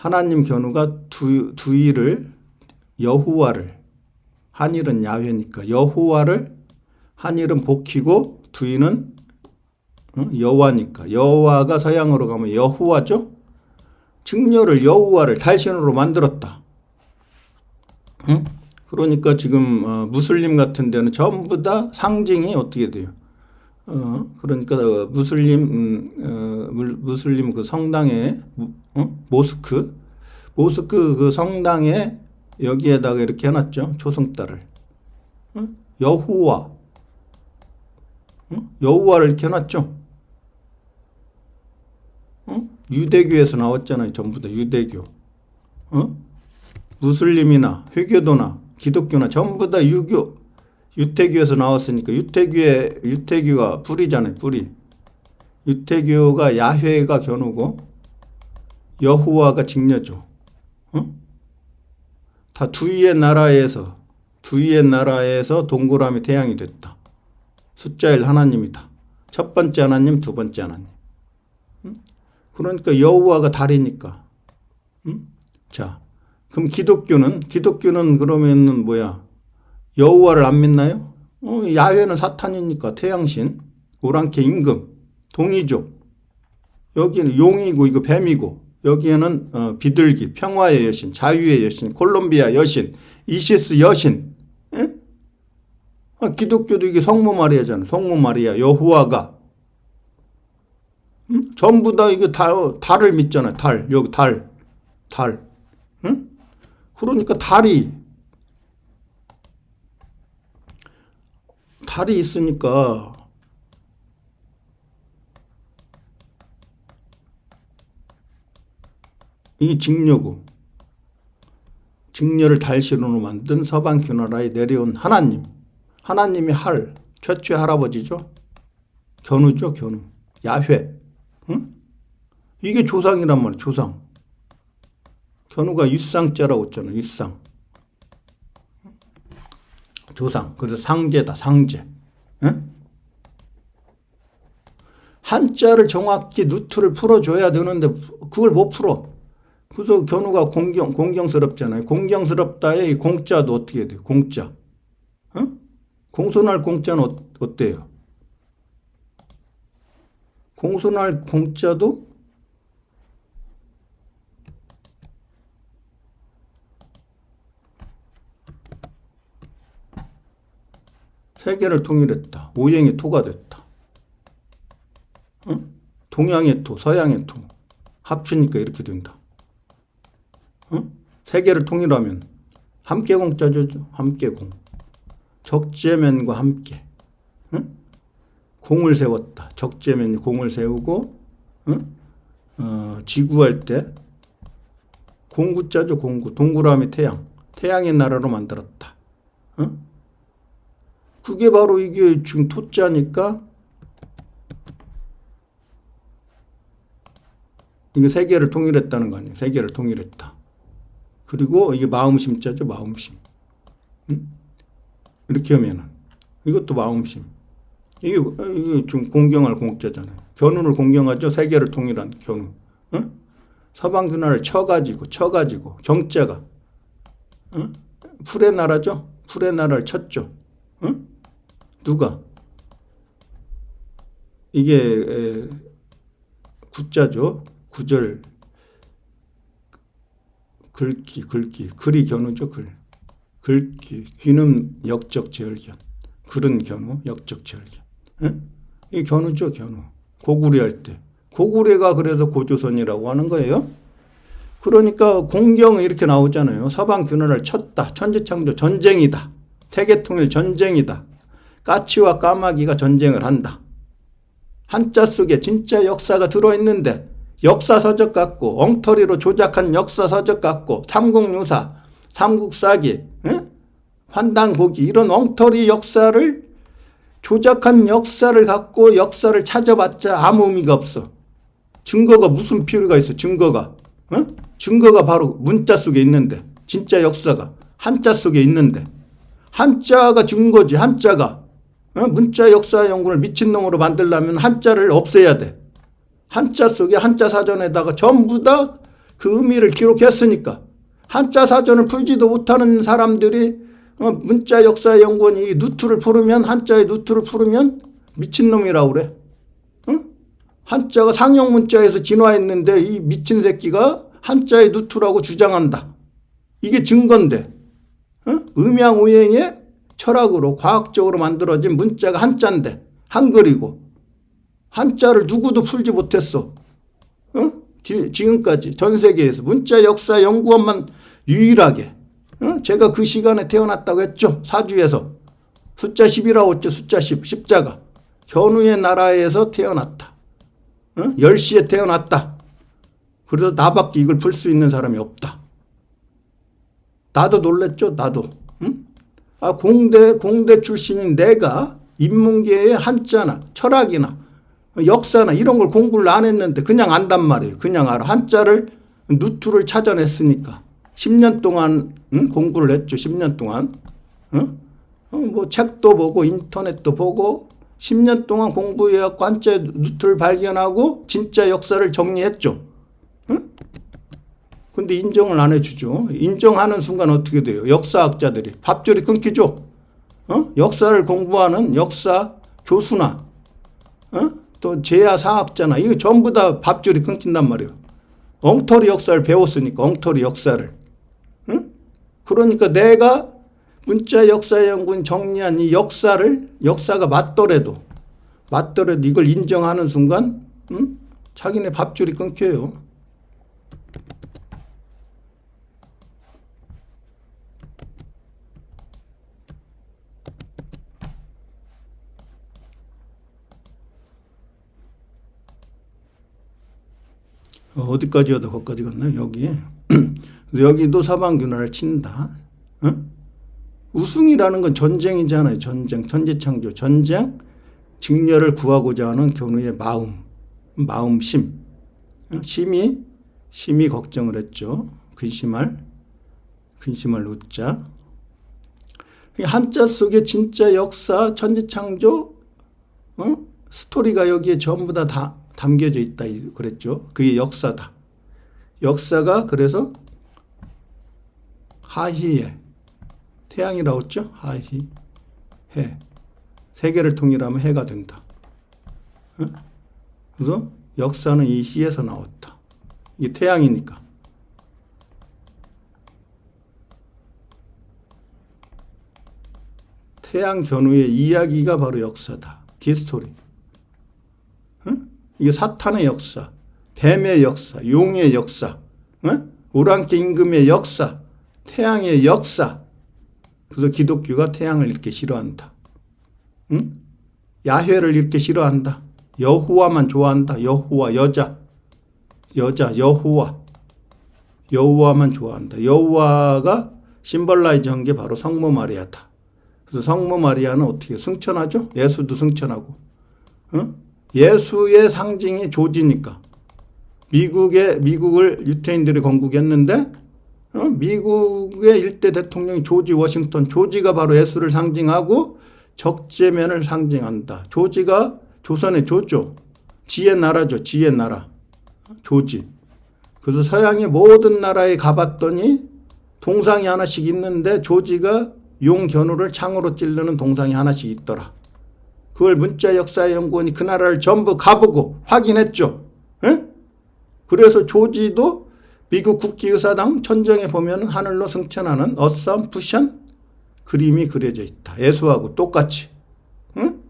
하나님 견우가 두이를 여호와를, 한일은 야훼니까 여호와를, 한일은 복희고 두이는 여호와니까 여호와가 서양으로 가면 여호와죠. 증녀를 여호와를 달신으로 만들었다. 그러니까 지금 무슬림 같은 데는 전부 다 상징이 어떻게 돼요? 그러니까 무슬림 그 성당에 모스크 그 성당에 여기에다가 이렇게 해놨죠. 초승달을 여호와를 이렇게 해놨죠. 유대교에서 나왔잖아요. 전부 다 유대교. 무슬림이나 회교도나 기독교나 전부 다 유태교에서 나왔으니까 유태교가 뿌리잖아요. 뿌리. 유태교가 야훼가 견우고 여호와가 직녀죠. 다 두이의 나라에서 동그라미 태양이 됐다. 숫자 1 하나님이다. 첫 번째 하나님, 두 번째 하나님. 그러니까 여호와가 달이니까. 자, 그럼 기독교는 그러면은 뭐야? 여호와를 안 믿나요? 야훼는 사탄이니까 태양신, 오랑캐 임금, 동이족. 여기는 용이고 이거 뱀이고 여기에는 비둘기, 평화의 여신, 자유의 여신, 콜롬비아 여신, 이시스 여신. 예? 기독교도 이게 성모 마리아잖아. 성모 마리아, 여호와가. 전부 다 이게 달을 믿잖아요. 달. 여기 달. 응? 그러니까 달이 있으니까 이 직녀고, 직녀를 달신으로 만든 서방 규나라에 내려온 하나님이 최초의 할아버지죠. 견우죠. 견우. 야훼. 응? 이게 조상이란 말이야. 조상. 견우가 윗상자라고 했잖아. 윗상. 조상. 그래서 상제다. 상제. 응? 한자를 정확히 누트를 풀어줘야 되는데 그걸 못 풀어. 그래서 견우가 공경스럽잖아요. 공경스럽다의 공자도 어떻게 돼요? 공자. 공손할 공자는 어때요? 공손할 공자도 세계를 통일했다. 오행의 토가 됐다. 동양의 토, 서양의 토 합치니까 이렇게 된다. 세계를 통일하면 함께 공자죠. 함께 공. 적재면과 함께. 공을 세웠다. 적재면이 공을 세우고 지구할 때 공구자죠. 공구. 동그라미 태양. 태양의 나라로 만들었다. 그게 바로 이게 지금 토자니까 이게 세계를 통일했다는 거 아니에요. 세계를 통일했다. 그리고 이게 마음심자죠. 마음심. 이렇게 하면은 이것도 마음심. 이게 좀 공경할 공자잖아요. 견우를 공경하죠. 세계를 통일한 견우. 서방 규나라를 쳐가지고 경자가 풀의 나라죠. 풀의 나라를 쳤죠. 누가? 이게 구자죠. 구절 글귀 글이 견우죠. 글귀 귀는 역적 제얼견, 글은 견우, 역적 제얼견. 이 견우죠. 견우. 고구려 할 때 고구려가 그래서 고조선이라고 하는 거예요. 그러니까 공경은 이렇게 나오잖아요. 서방 규나라를 쳤다. 천지창조 전쟁이다. 세계통일 전쟁이다. 까치와 까마귀가 전쟁을 한다. 한자 속에 진짜 역사가 들어있는데 역사서적 같고 엉터리로 조작한 역사서적 같고 삼국유사, 삼국사기, 환단고기 이런 엉터리 역사를 조작한 역사를 갖고 역사를 찾아봤자 아무 의미가 없어. 증거가 무슨 필요가 있어. 증거가 바로 문자 속에 있는데 진짜 역사가 한자 속에 있는데 한자가 증거지. 한자가 문자 역사 연구를 미친놈으로 만들려면 한자를 없애야 돼. 한자 속에 한자 사전에다가 전부 다 그 의미를 기록했으니까 한자 사전을 풀지도 못하는 사람들이 문자 역사 연구원이 누트를 풀으면 한자의 누트를 풀으면 미친놈이라고 그래. 한자가 상형 문자에서 진화했는데 이 미친 새끼가 한자의 누트라고 주장한다. 이게 증거인데 음양오행의 철학으로 과학적으로 만들어진 문자가 한자인데 한글이고 한자를 누구도 풀지 못했어. 지금까지 전 세계에서 문자 역사 연구원만 유일하게 제가 그 시간에 태어났다고 했죠. 사주에서 숫자 10이라고 했죠. 숫자 10 십자가 견우의 나라에서 태어났다. 10시에 태어났다. 그래서 나밖에 이걸 풀 수 있는 사람이 없다. 나도 놀랬죠. 나도. 공대 출신인 내가 인문계의 한자나 철학이나 역사나 이런 걸 공부를 안 했는데 그냥 안단 말이에요. 그냥 알아. 한자를 누트를 찾아냈으니까 10년 동안 공부를 했죠. 10년 동안. 뭐 책도 보고 인터넷도 보고 10년 동안 공부해갖고 한자 누트를 발견하고 진짜 역사를 정리했죠. 근데 인정을 안 해주죠. 인정하는 순간 어떻게 돼요? 역사학자들이 밥줄이 끊기죠. 역사를 공부하는 역사 교수나 또 제야사학자나 이거 전부 다 밥줄이 끊긴단 말이에요. 엉터리 역사를 배웠으니까 엉터리 역사를. 그러니까 내가 문자 역사 연구원 정리한 이 역사가 맞더라도 이걸 인정하는 순간 자기네 밥줄이 끊겨요. 어디까지 하다 거기까지 갔나요? 여기. 여기도 사방균화를 친다. 우승이라는 건 전쟁이잖아요. 전쟁, 천지창조, 전쟁, 직녀를 구하고자 하는 견우의 마음심. 심히 걱정을 했죠. 근심할 웃자. 한자 속에 진짜 역사, 천지창조, 스토리가 여기에 전부 다 담겨져 있다 그랬죠. 그게 역사다. 역사가 그래서 하희해 태양이라고 했죠. 하희 해 세계를 통일하면 해가 된다. 그래서 역사는 이 희에서 나왔다. 이게 태양이니까. 태양 견우의 이야기가 바로 역사다. 기스토리. 이게 사탄의 역사, 뱀의 역사, 용의 역사, 오랑캐 임금의 역사, 태양의 역사. 그래서 기독교가 태양을 이렇게 싫어한다. 야훼를 이렇게 싫어한다. 여호와만 좋아한다. 여호와 여자 여호와만 좋아한다. 여호와가 심벌라이즈한 게 바로 성모 마리아다. 그래서 성모 마리아는 어떻게 승천하죠? 예수도 승천하고. 예수의 상징이 조지니까. 미국을 유태인들이 건국했는데 미국의 일대 대통령이 조지 워싱턴. 조지가 바로 예수를 상징하고 적재면을 상징한다. 조지가 조선의 조죠. 지의 나라죠. 지의 나라. 조지. 그래서 서양의 모든 나라에 가봤더니 동상이 하나씩 있는데 조지가 용 견우를 창으로 찌르는 동상이 하나씩 있더라. 그걸 문자 역사 연구원이 그 나라를 전부 가보고 확인했죠. 에? 그래서 조지도 미국 국기의사당 천정에 보면 하늘로 승천하는 어썸푸션 그림이 그려져 있다. 예수하고 똑같이. 응?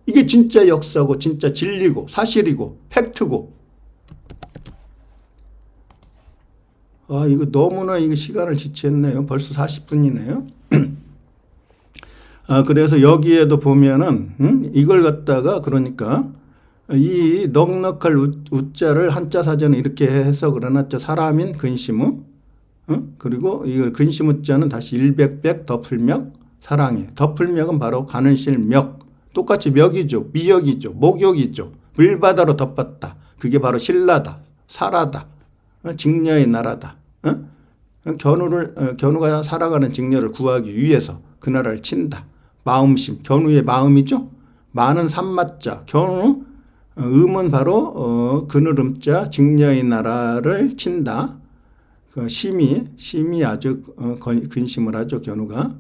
이게 진짜 역사고 진짜 진리고 사실이고 팩트고. 이거 너무나 이거 시간을 지체했네요. 벌써 40분이네요. 그래서 여기에도 보면은 이걸 갖다가 그러니까 이 넉넉할 우자를 한자 사전에 이렇게 해석을 해놨죠. 사람인 근심우. 그리고 이걸 근심우자는 다시 일백백 덮을멱 사랑해. 덮을멱은 바로 가는 실멱. 똑같이 멱이죠. 미역이죠. 목욕이죠. 물바다로 덮었다. 그게 바로 신라다. 사라다. 직녀의 나라다. 견우가 살아가는 직녀를 구하기 위해서 그 나라를 친다. 마음심. 견우의 마음이죠. 많은 산마자. 견우 음은 바로 그늘음자 직녀의 나라를 친다. 심이 아주 근심을 하죠. 견우가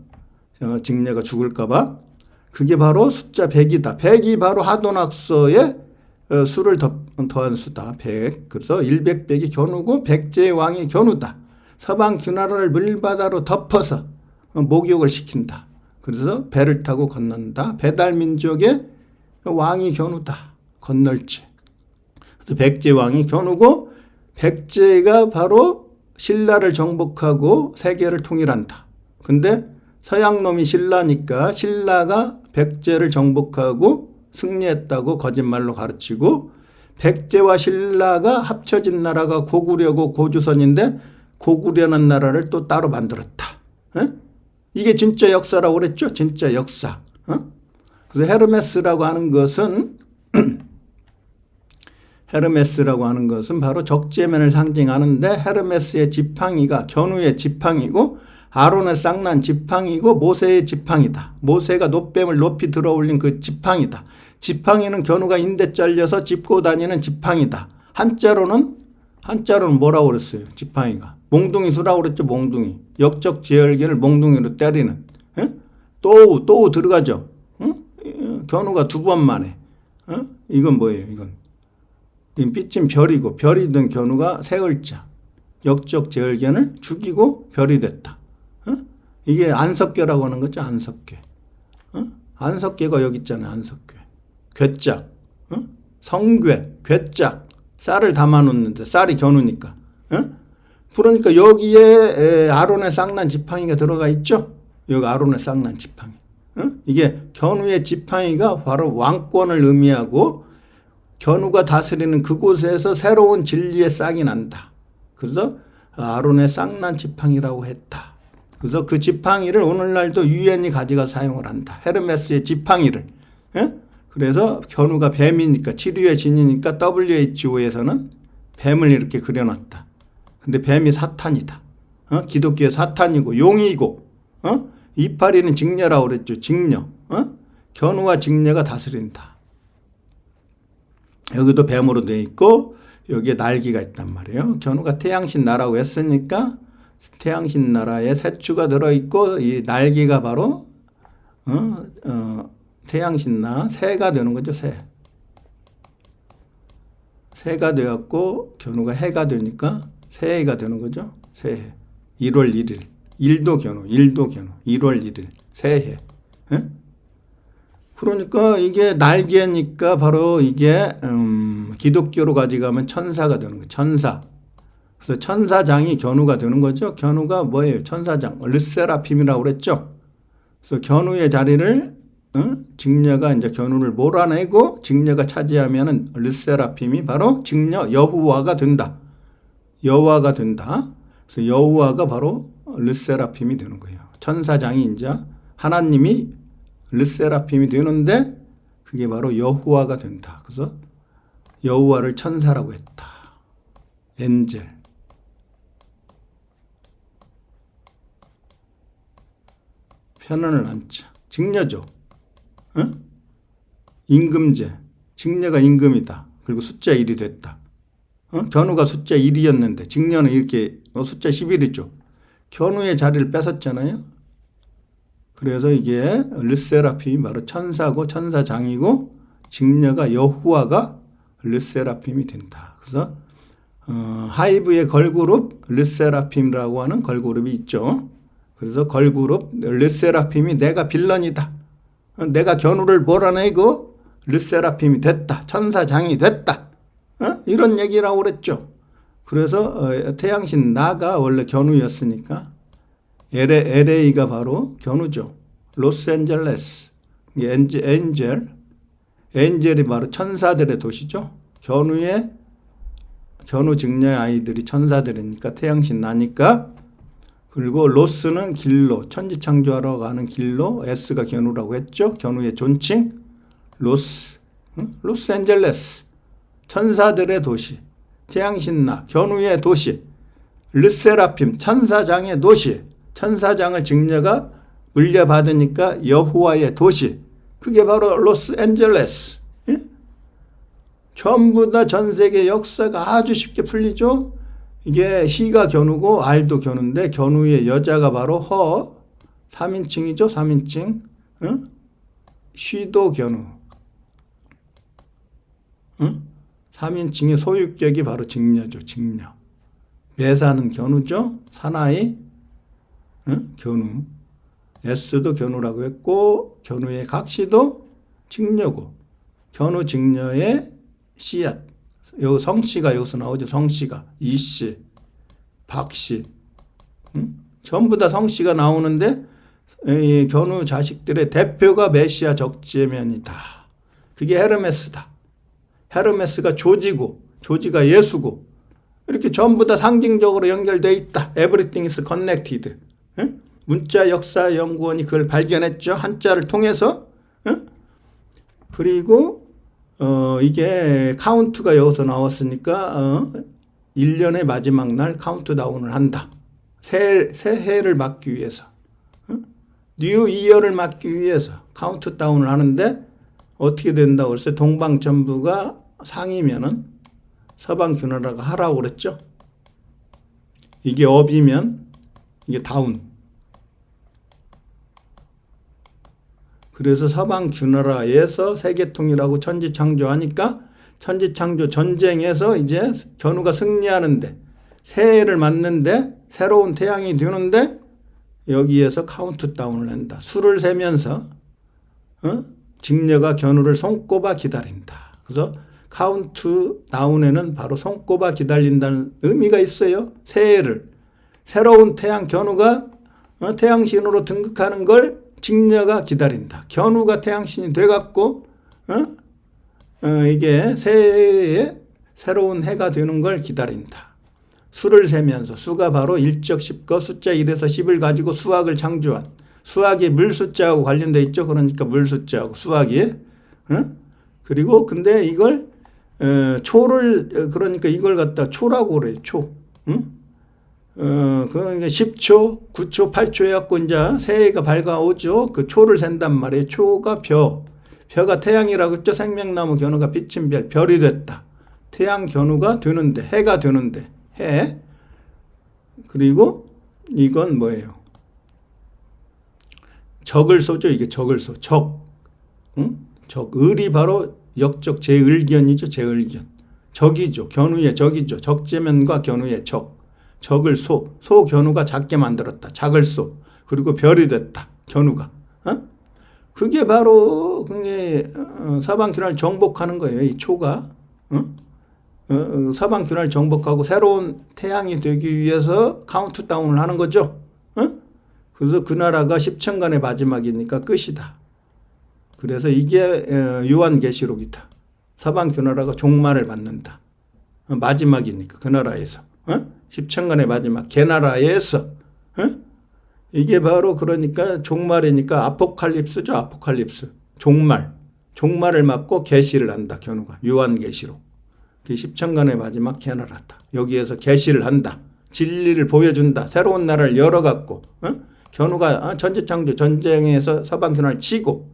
직녀가 죽을까봐. 그게 바로 숫자 100이다. 100이 바로 하도낙서에 수를 더한 수다. 100. 그래서 100백이 견우고 백제의 왕이 견우다. 서방 귀나라를 물바다로 덮어서 목욕을 시킨다. 그래서 배를 타고 건넌다. 배달민족의 왕이 견우다. 건널지. 그래서 백제 왕이 견우고 백제가 바로 신라를 정복하고 세계를 통일한다. 근데 서양놈이 신라니까 신라가 백제를 정복하고 승리했다고 거짓말로 가르치고 백제와 신라가 합쳐진 나라가 고구려고 고조선인데 고구려는 나라를 또 따로 만들었다. 에? 이게 진짜 역사라고 그랬죠? 진짜 역사. 그래서 헤르메스라고 하는 것은 헤르메스라고 하는 것은 바로 적재면을 상징하는데 헤르메스의 지팡이가 견우의 지팡이고 아론의 쌍난 지팡이고 모세의 지팡이다. 모세가 놋뱀을 높이 들어올린 그 지팡이다. 지팡이는 견우가 인대 잘려서 짚고 다니는 지팡이다. 한자로는 뭐라고 그랬어요? 지팡이가. 몽둥이수라고 그랬죠. 몽둥이. 역적 제열기를 몽둥이로 때리는. 에? 또 들어가죠. 응? 견우가 2번 만에. 이건 뭐예요? 이건 삐친 별이고 별이 된 견우가 세 글자. 역적 제열견을 죽이고 별이 됐다. 이게 안석괴라고 하는 거죠. 안석괴. 안석괴가 여기 있잖아요. 안석괴. 괴짝. 성괴. 괴짝. 쌀을 담아놓는데 쌀이 견우니까. 그러니까 여기에 아론의 쌍난 지팡이가 들어가 있죠. 여기 아론의 쌍난 지팡이. 이게 견우의 지팡이가 바로 왕권을 의미하고 견우가 다스리는 그곳에서 새로운 진리의 싹이 난다. 그래서 아론의 쌍난 지팡이라고 했다. 그래서 그 지팡이를 오늘날도 유엔이 가져가 사용을 한다. 헤르메스의 지팡이를. 그래서 견우가 뱀이니까 치류의 진이니까 WHO에서는 뱀을 이렇게 그려놨다. 근데 뱀이 사탄이다. 기독교의 사탄이고 용이고 이파리는 직녀라고 그랬죠. 직녀. 견우와 직녀가 다스린다. 여기도 뱀으로 되어 있고 여기에 날개가 있단 말이에요. 견우가 태양신 나라고 했으니까 태양신 나라에 셋주가 들어있고 이 날개가 바로 태양신나 새가 되는 거죠. 새가 되었고 견우가 해가 되니까 새해가 되는 거죠. 새해. 1월 1일. 일도 견우. 1월 1일. 새해. 에? 그러니까 이게 날개니까 바로 이게 기독교로 가져가면 천사가 되는 거예요. 천사. 그래서 천사장이 견우가 되는 거죠. 견우가 뭐예요? 천사장. 르세라핌이라고 그랬죠. 그래서 견우의 자리를 직녀가 이제 견우를 몰아내고 직녀가 차지하면은 르세라핌이 바로 직녀 여호와가 된다. 여호와가 된다. 그래서 여호와가 바로 르세라핌이 되는 거예요. 천사장이 이제 하나님이 르세라핌이 되는데 그게 바로 여호와가 된다. 그래서 여호와를 천사라고 했다. 엔젤. 편안을 앉자. 직녀죠. 임금제. 직녀가 임금이다. 그리고 숫자 1이 됐다. 견우가 숫자 1이었는데 직녀는 이렇게 숫자 11이죠. 견우의 자리를 뺏었잖아요. 그래서 이게 르세라핌이 바로 천사고 천사장이고 직녀가 여호와가 르세라핌이 된다. 그래서 하이브의 걸그룹 르세라핌이라고 하는 걸그룹이 있죠. 그래서 걸그룹 르세라핌이 내가 빌런이다. 내가 견우를 몰아내고 르세라핌이 됐다. 천사장이 됐다. 이런 얘기라고 그랬죠. 그래서 태양신 나가 원래 견우였으니까 LA가 바로 견우죠. 로스앤젤레스. 엔젤이 바로 천사들의 도시죠. 견우 직녀의 아이들이 천사들이니까 태양신 나니까. 그리고 로스는 길로, 천지창조하러 가는 길로, S가 견우라고 했죠. 견우의 존칭. 로스앤젤레스. 천사들의 도시. 태양신나, 견우의 도시. 르세라핌, 천사장의 도시. 천사장을 직녀가 물려받으니까 여호와의 도시. 그게 바로 로스앤젤레스. 전부 다 전 세계 역사가 아주 쉽게 풀리죠. 이게 희가 견우고 알도 견우인데 견우의 여자가 바로 허 3인칭이죠. 3인칭. 응? 쉬도 견우. 응? 3인칭의 소유격이 바로 직녀죠. 직녀. 매사는 견우죠. 사나이 응? 견우. S도 견우라고 했고 견우의 각시도 직녀고 견우 직녀의 씨앗. 요 성씨가 여기서 나오죠. 성씨가 이씨, 박씨, 응? 전부 다 성씨가 나오는데 이 견우 자식들의 대표가 메시아 적재면이다. 그게 헤르메스다. 헤르메스가 조지고 조지가 예수고 이렇게 전부 다 상징적으로 연결되어 있다. Everything is connected. 응? 문자 역사 연구원이 그걸 발견했죠. 한자를 통해서. 응? 그리고 이게 카운트가 여기서 나왔으니까 1년의 마지막 날 카운트다운을 한다. 새해를 맞기 위해서. 뉴 이어를 맞기 위해서 카운트다운을 하는데 어떻게 된다고 그랬어요? 동방전부가 상이면은 서방규나라가 하라고 그랬죠. 이게 업이면 이게 다운. 그래서 서방규나라에서 세계통일하고 천지창조하니까 천지창조 전쟁에서 이제 견우가 승리하는데 새해를 맞는데 새로운 태양이 되는데 여기에서 카운트다운을 한다. 수를 세면서 직녀가 견우를 손꼽아 기다린다. 그래서 카운트다운에는 바로 손꼽아 기다린다는 의미가 있어요. 새해를. 새로운 태양 견우가 태양신으로 등극하는 걸 직녀가 기다린다. 견우가 태양신이 돼갖고 이게 새해에 새로운 해가 되는 걸 기다린다. 수를 세면서 수가 바로 일적 10거 숫자 1에서 10을 가지고 수학을 창조한 수학이 물 숫자하고 관련돼 있죠. 그러니까 물 숫자하고 수학이 그리고 근데 이걸 초를 그러니까 이걸 갖다 초라고 그래요. 초. 그러니까 10초, 9초, 8초 해갖고 이제 새해가 밝아오죠. 그 초를 센단 말이에요. 초가 벼가 태양이라고 했죠. 생명나무 견우가 비친 별이 됐다. 태양 견우가 되는데 해가 되는데 해. 그리고 이건 뭐예요? 적을소죠. 이게 적을소. 적. 적. 을이 바로 역적 제을견이죠. 제을견. 적이죠. 견우의 적이죠. 적재면과 견우의 적. 적을 소 견우가 작게 만들었다. 작을 소. 그리고 별이 됐다. 견우가. 그게 바로 그게 서방규나를 정복하는 거예요. 이 초가. 서방규나를 정복하고 새로운 태양이 되기 위해서 카운트다운을 하는 거죠. 그래서 그 나라가 10천간의 마지막이니까 끝이다. 그래서 이게 요한계시록이다. 서방규나라가 종말을 받는다. 마지막이니까 그 나라에서. 10천간의 마지막 개나라에서 이게 바로 그러니까 종말이니까 아포칼립스죠. 아포칼립스. 종말을 맞고 계시를 한다. 견우가 요한계시록. 그 10천간의 마지막 개나라다. 여기에서 계시를 한다. 진리를 보여준다. 새로운 나라를 열어갖고 견우가 천지창조 전쟁에서 서방규나를 치고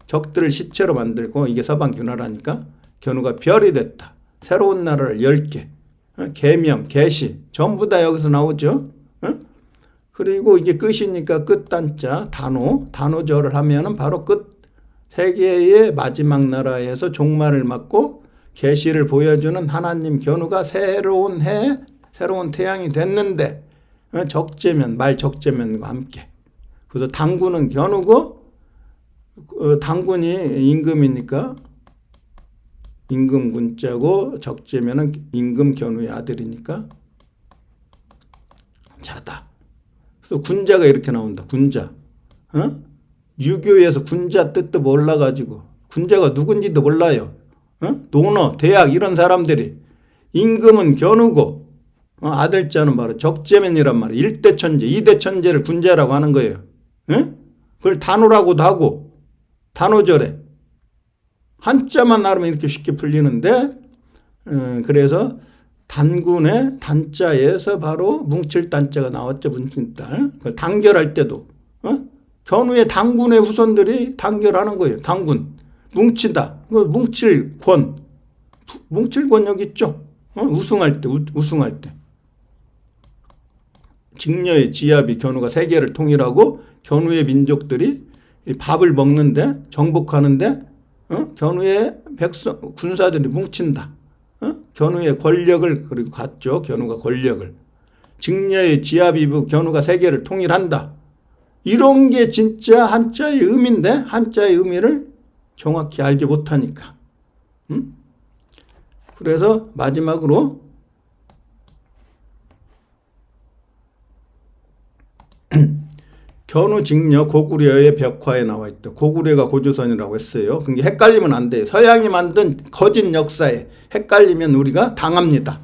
적들을 시체로 만들고 이게 서방규나라니까 견우가 별이 됐다. 새로운 나라를 10개. 계명, 계시 전부 다 여기서 나오죠. 그리고 이게 끝이니까 끝단자 단오절을 하면은 바로 끝 세계의 마지막 나라에서 종말을 맞고 계시를 보여주는 하나님 견우가 새로운 해, 새로운 태양이 됐는데 적재면 말 적재면과 함께. 그래서 당군은 견우고 당군이 임금이니까. 임금 군자고 적재면은 임금 견우의 아들이니까 자다. 그래서 군자가 이렇게 나온다. 군자. 유교에서 군자 뜻도 몰라가지고 군자가 누군지도 몰라요. 논어, 대학 이런 사람들이 임금은 견우고 아들자는 바로 적재면이란 말이에요. 1대 천재, 2대 천재를 군자라고 하는 거예요. 그걸 단오라고도 하고 단오절에 한자만 나르면 이렇게 쉽게 풀리는데 그래서 단군의 단자에서 바로 뭉칠 단자가 나왔죠. 뭉친딸. 그걸 단결할 때도 견우의 단군의 후손들이 단결하는 거예요. 단군. 뭉치다. 뭉칠 권. 뭉칠 권력 있죠. 우승할 때, 우승할 때. 직녀의 지압이 견우가 세계를 통일하고 견우의 민족들이 밥을 먹는데 정복하는데 견우의 군사들이 뭉친다. 견우의 권력을 그리고 갖죠. 견우가 권력을. 직녀의 지압이부 견우가 세계를 통일한다. 이런 게 진짜 한자의 의미인데 한자의 의미를 정확히 알지 못하니까. 그래서 마지막으로 견우직녀 고구려의 벽화에 나와 있다. 고구려가 고조선이라고 했어요. 그게 헷갈리면 안 돼요. 서양이 만든 거짓 역사에 헷갈리면 우리가 당합니다.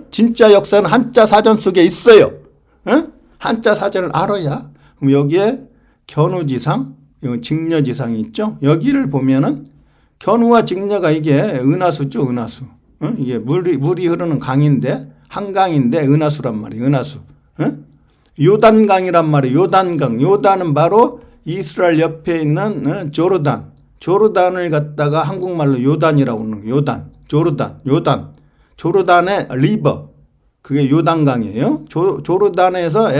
진짜 역사는 한자 사전 속에 있어요. 한자 사전을 알아야. 그럼 여기에 견우지상, 직녀지상이 있죠. 여기를 보면은 견우와 직녀가 이게 은하수죠. 은하수. 이게 물이 흐르는 강인데 한강인데 은하수란 말이에요. 은하수. 요단강이란 말이에요. 요단강. 요단은 바로 이스라엘 옆에 있는 조르단. 조르단을 갖다가 한국말로 요단이라고 하는 거예요. 요단. 조르단. 요단. 조르단의 리버. 그게 요단강이에요. 조르단에서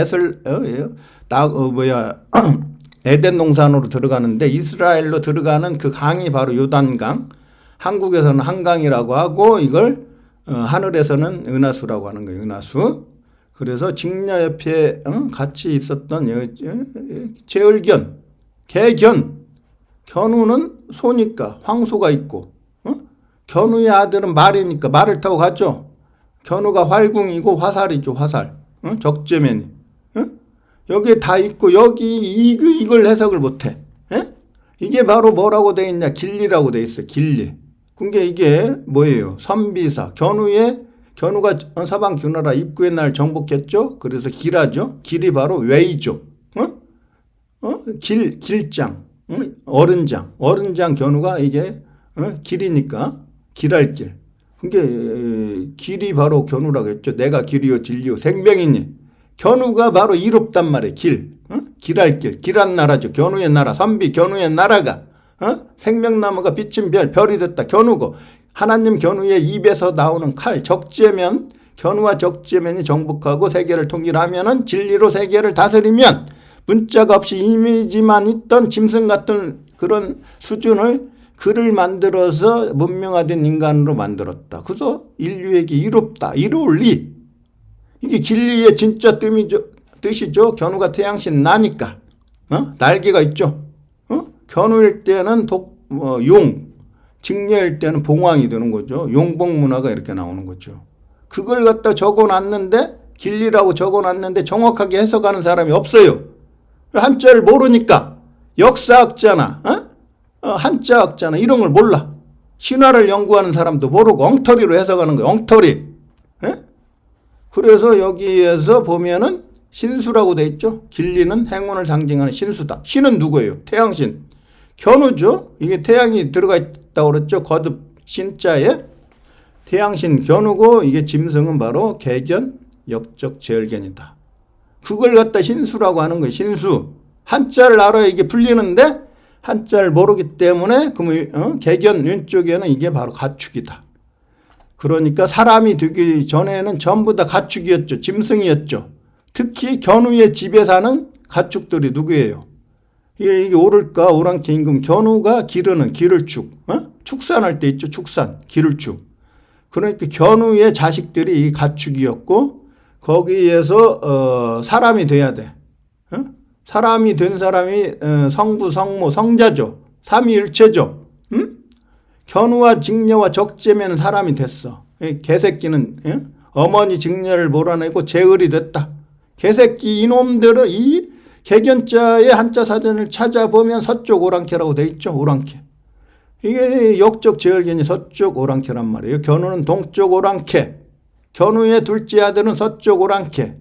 에덴 동산으로 들어가는데 이스라엘로 들어가는 그 강이 바로 요단강. 한국에서는 한강이라고 하고 이걸 하늘에서는 은하수라고 하는 거예요. 은하수. 그래서 직녀 옆에 같이 있었던 제을견, 개견, 견우는 소니까 황소가 있고 견우의 아들은 말이니까 말을 타고 갔죠. 견우가 활궁이고 화살이죠. 화살. 적재면이. 여기에 다 있고 여기 이걸 해석을 못해. 이게 바로 뭐라고 돼 있냐. 길리라고 돼 있어. 길리. 그러니까 이게 뭐예요. 선비사. 견우가 서방 주나라 입구의 날 정복했죠. 그래서 길하죠. 길이 바로 웨이죠. 길장. 어른장. 어른장 견우가 이게 길이니까 길할 길. 그러니까 길이 바로 견우라고 했죠. 내가 길이요 진리요 생명이니. 견우가 바로 이롭단 말이에요. 길. 길할 길. 길한 나라죠. 견우의 나라. 선비 견우의 나라가 생명나무가 비친 별이 됐다. 견우고. 하나님 견우의 입에서 나오는 칼, 적재면, 견우와 적재면이 정복하고 세계를 통일하면은 진리로 세계를 다스리면 문자가 없이 이미지만 있던 짐승 같은 그런 수준을 글을 만들어서 문명화된 인간으로 만들었다. 그래서 인류에게 이롭다. 이로울 리. 이게 진리의 진짜 뜻이죠. 견우가 태양신 나니까. 날개가 있죠. 견우일 때는 용. 직녀일 때는 봉황이 되는 거죠. 용봉 문화가 이렇게 나오는 거죠. 그걸 갖다 적어놨는데 길리라고 적어놨는데 정확하게 해석하는 사람이 없어요. 한자를 모르니까 역사학자나 한자학자나 이런 걸 몰라. 신화를 연구하는 사람도 모르고 엉터리로 해석하는 거예요. 엉터리. 그래서 여기에서 보면은 신수라고 돼 있죠. 길리는 행운을 상징하는 신수다. 신은 누구예요? 태양신. 견우죠. 이게 태양이 들어가 있다고 그랬죠. 거듭 신자에 태양신 견우고 이게 짐승은 바로 개견, 역적, 제을견이다. 그걸 갖다 신수라고 하는 거예요. 신수. 한자를 알아야 이게 풀리는데 한자를 모르기 때문에 그러면 개견 왼쪽에는 이게 바로 가축이다. 그러니까 사람이 되기 전에는 전부 다 가축이었죠. 짐승이었죠. 특히 견우의 집에 사는 가축들이 누구예요? 이게 오를까 오랑캐 임금 견우가 기르는 기를축. 축산할 때 있죠. 축산. 기를축. 그러니까 견우의 자식들이 가축이었고 거기에서 사람이 돼야 돼. 사람이 된 사람이 성부, 성모, 성자죠. 삼위일체죠. 견우와 직녀와 적재면 사람이 됐어. 개새끼는 어머니 직녀를 몰아내고 제을이 됐다. 개새끼 이놈들은 이 개견자의 한자 사전을 찾아보면 서쪽 오랑캐라고 돼 있죠. 오랑캐. 이게 역적 제을견이 서쪽 오랑캐란 말이에요. 견우는 동쪽 오랑캐. 견우의 둘째 아들은 서쪽 오랑캐.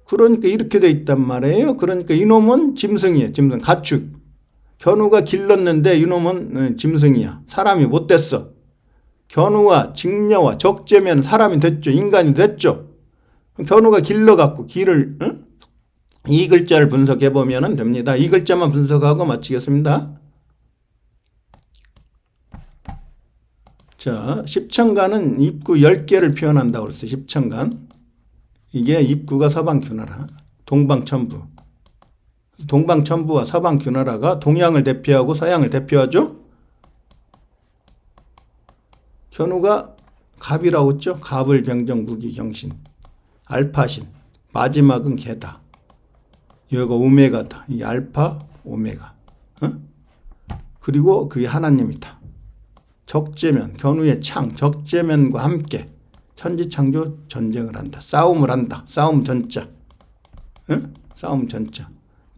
그러니까 이렇게 돼 있단 말이에요. 그러니까 이놈은 짐승이에요. 짐승. 가축. 견우가 길렀는데 이놈은 짐승이야. 사람이 못 됐어. 견우와 직녀와 적재면 사람이 됐죠. 인간이 됐죠. 견우가 길러갖고 길을 이 글자를 분석해 보면 됩니다. 이 글자만 분석하고 마치겠습니다. 자, 십천간은 입구 10개를 표현한다고 그랬어요. 십천간. 이게 입구가 서방규나라, 동방천부. 동방천부와 서방규나라가 동양을 대표하고 서양을 대표하죠. 견우가 갑이라고 했죠. 갑을 병정 무기 경신. 알파신. 마지막은 개다. 여기가 오메가다. 이게 알파, 오메가. 그리고 그게 하나님이다. 적재면, 견우의 창, 적재면과 함께 천지창조 전쟁을 한다. 싸움을 한다. 싸움 전자. 싸움 전자.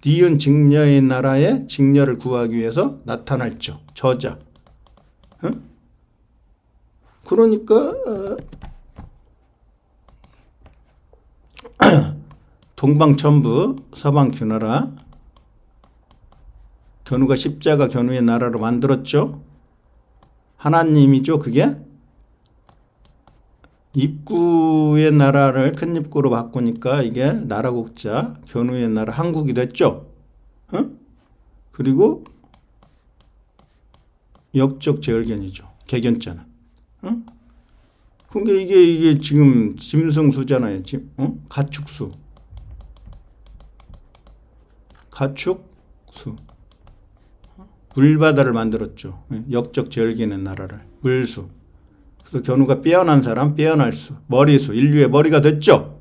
니은 직녀의 나라에 직녀를 구하기 위해서 나타날 저자. 그러니까 동방천부, 서방규나라. 견우가 십자가 견우의 나라로 만들었죠. 하나님이죠. 그게 입구의 나라를 큰 입구로 바꾸니까 이게 나라국자 견우의 나라 한국이 됐죠. 그리고 역적 제얼견이죠. 개견자는. 그러니까 이게 지금 짐승수잖아요. 가축수. 가축수. 물바다를 만들었죠. 역적 제얼견의 나라를. 물수. 그래서 견우가 빼어난 사람, 빼어날 수. 머리수. 인류의 머리가 됐죠.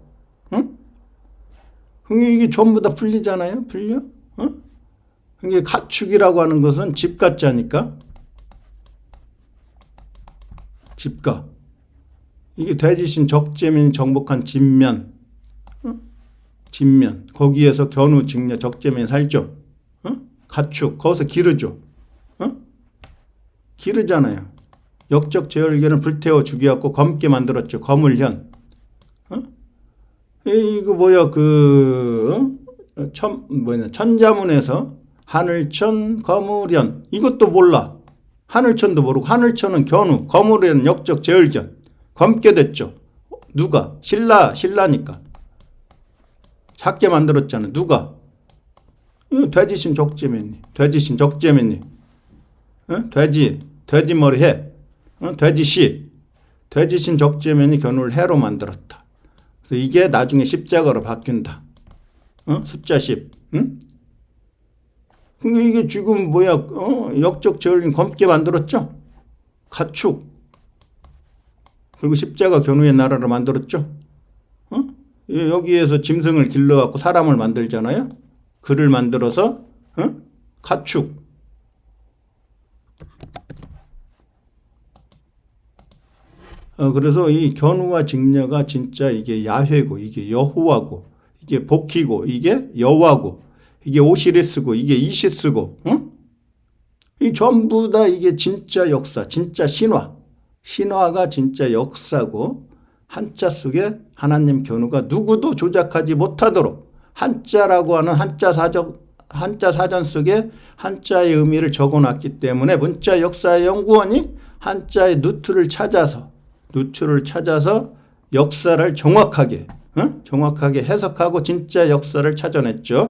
이게 전부 다 풀리잖아요. 풀려? 이게 가축이라고 하는 것은 집가자니까. 집가. 이게 돼지신 적재면이 정복한 진면. 진면. 거기에서 견우, 직녀, 적재면이 살죠. 가축. 거기서 기르죠. 기르잖아요. 역적 제얼견을 불태워 죽여갖고 검게 만들었죠. 거물현. 이거 뭐야, 천자문에서 하늘천, 거물현. 이것도 몰라. 하늘천도 모르고, 하늘천은 견우, 거물현 역적 제얼견. 검게 됐죠. 누가? 신라니까. 작게 만들었잖아. 누가? 돼지신 적재면이. 돼지신 적재면이. 돼지 머리 해. 돼지시. 돼지신 적재면이 견우를 해로 만들었다. 그래서 이게 나중에 십자가로 바뀐다. 숫자 10. 근데 이게 지금 뭐야? 역적 제얼견 검게 만들었죠? 가축. 그리고 십자가 견우의 나라를 만들었죠? 여기에서 짐승을 길러갖고 사람을 만들잖아요? 글을 만들어서, 가축. 그래서 이 견우와 직녀가 진짜 이게 야훼고, 이게 여호와고, 이게 복희고, 이게 여호와고, 이게 오시리스고, 이게 이시스고, 이 전부 다 이게 진짜 역사, 진짜 신화. 신화가 진짜 역사고, 한자 속에 하나님 견우가 누구도 조작하지 못하도록 한자라고 하는 한자 사전 속에 한자의 의미를 적어놨기 때문에 문자 역사연구원이 한자의 누트를 찾아서 역사를 정확하게 해석하고 진짜 역사를 찾아냈죠.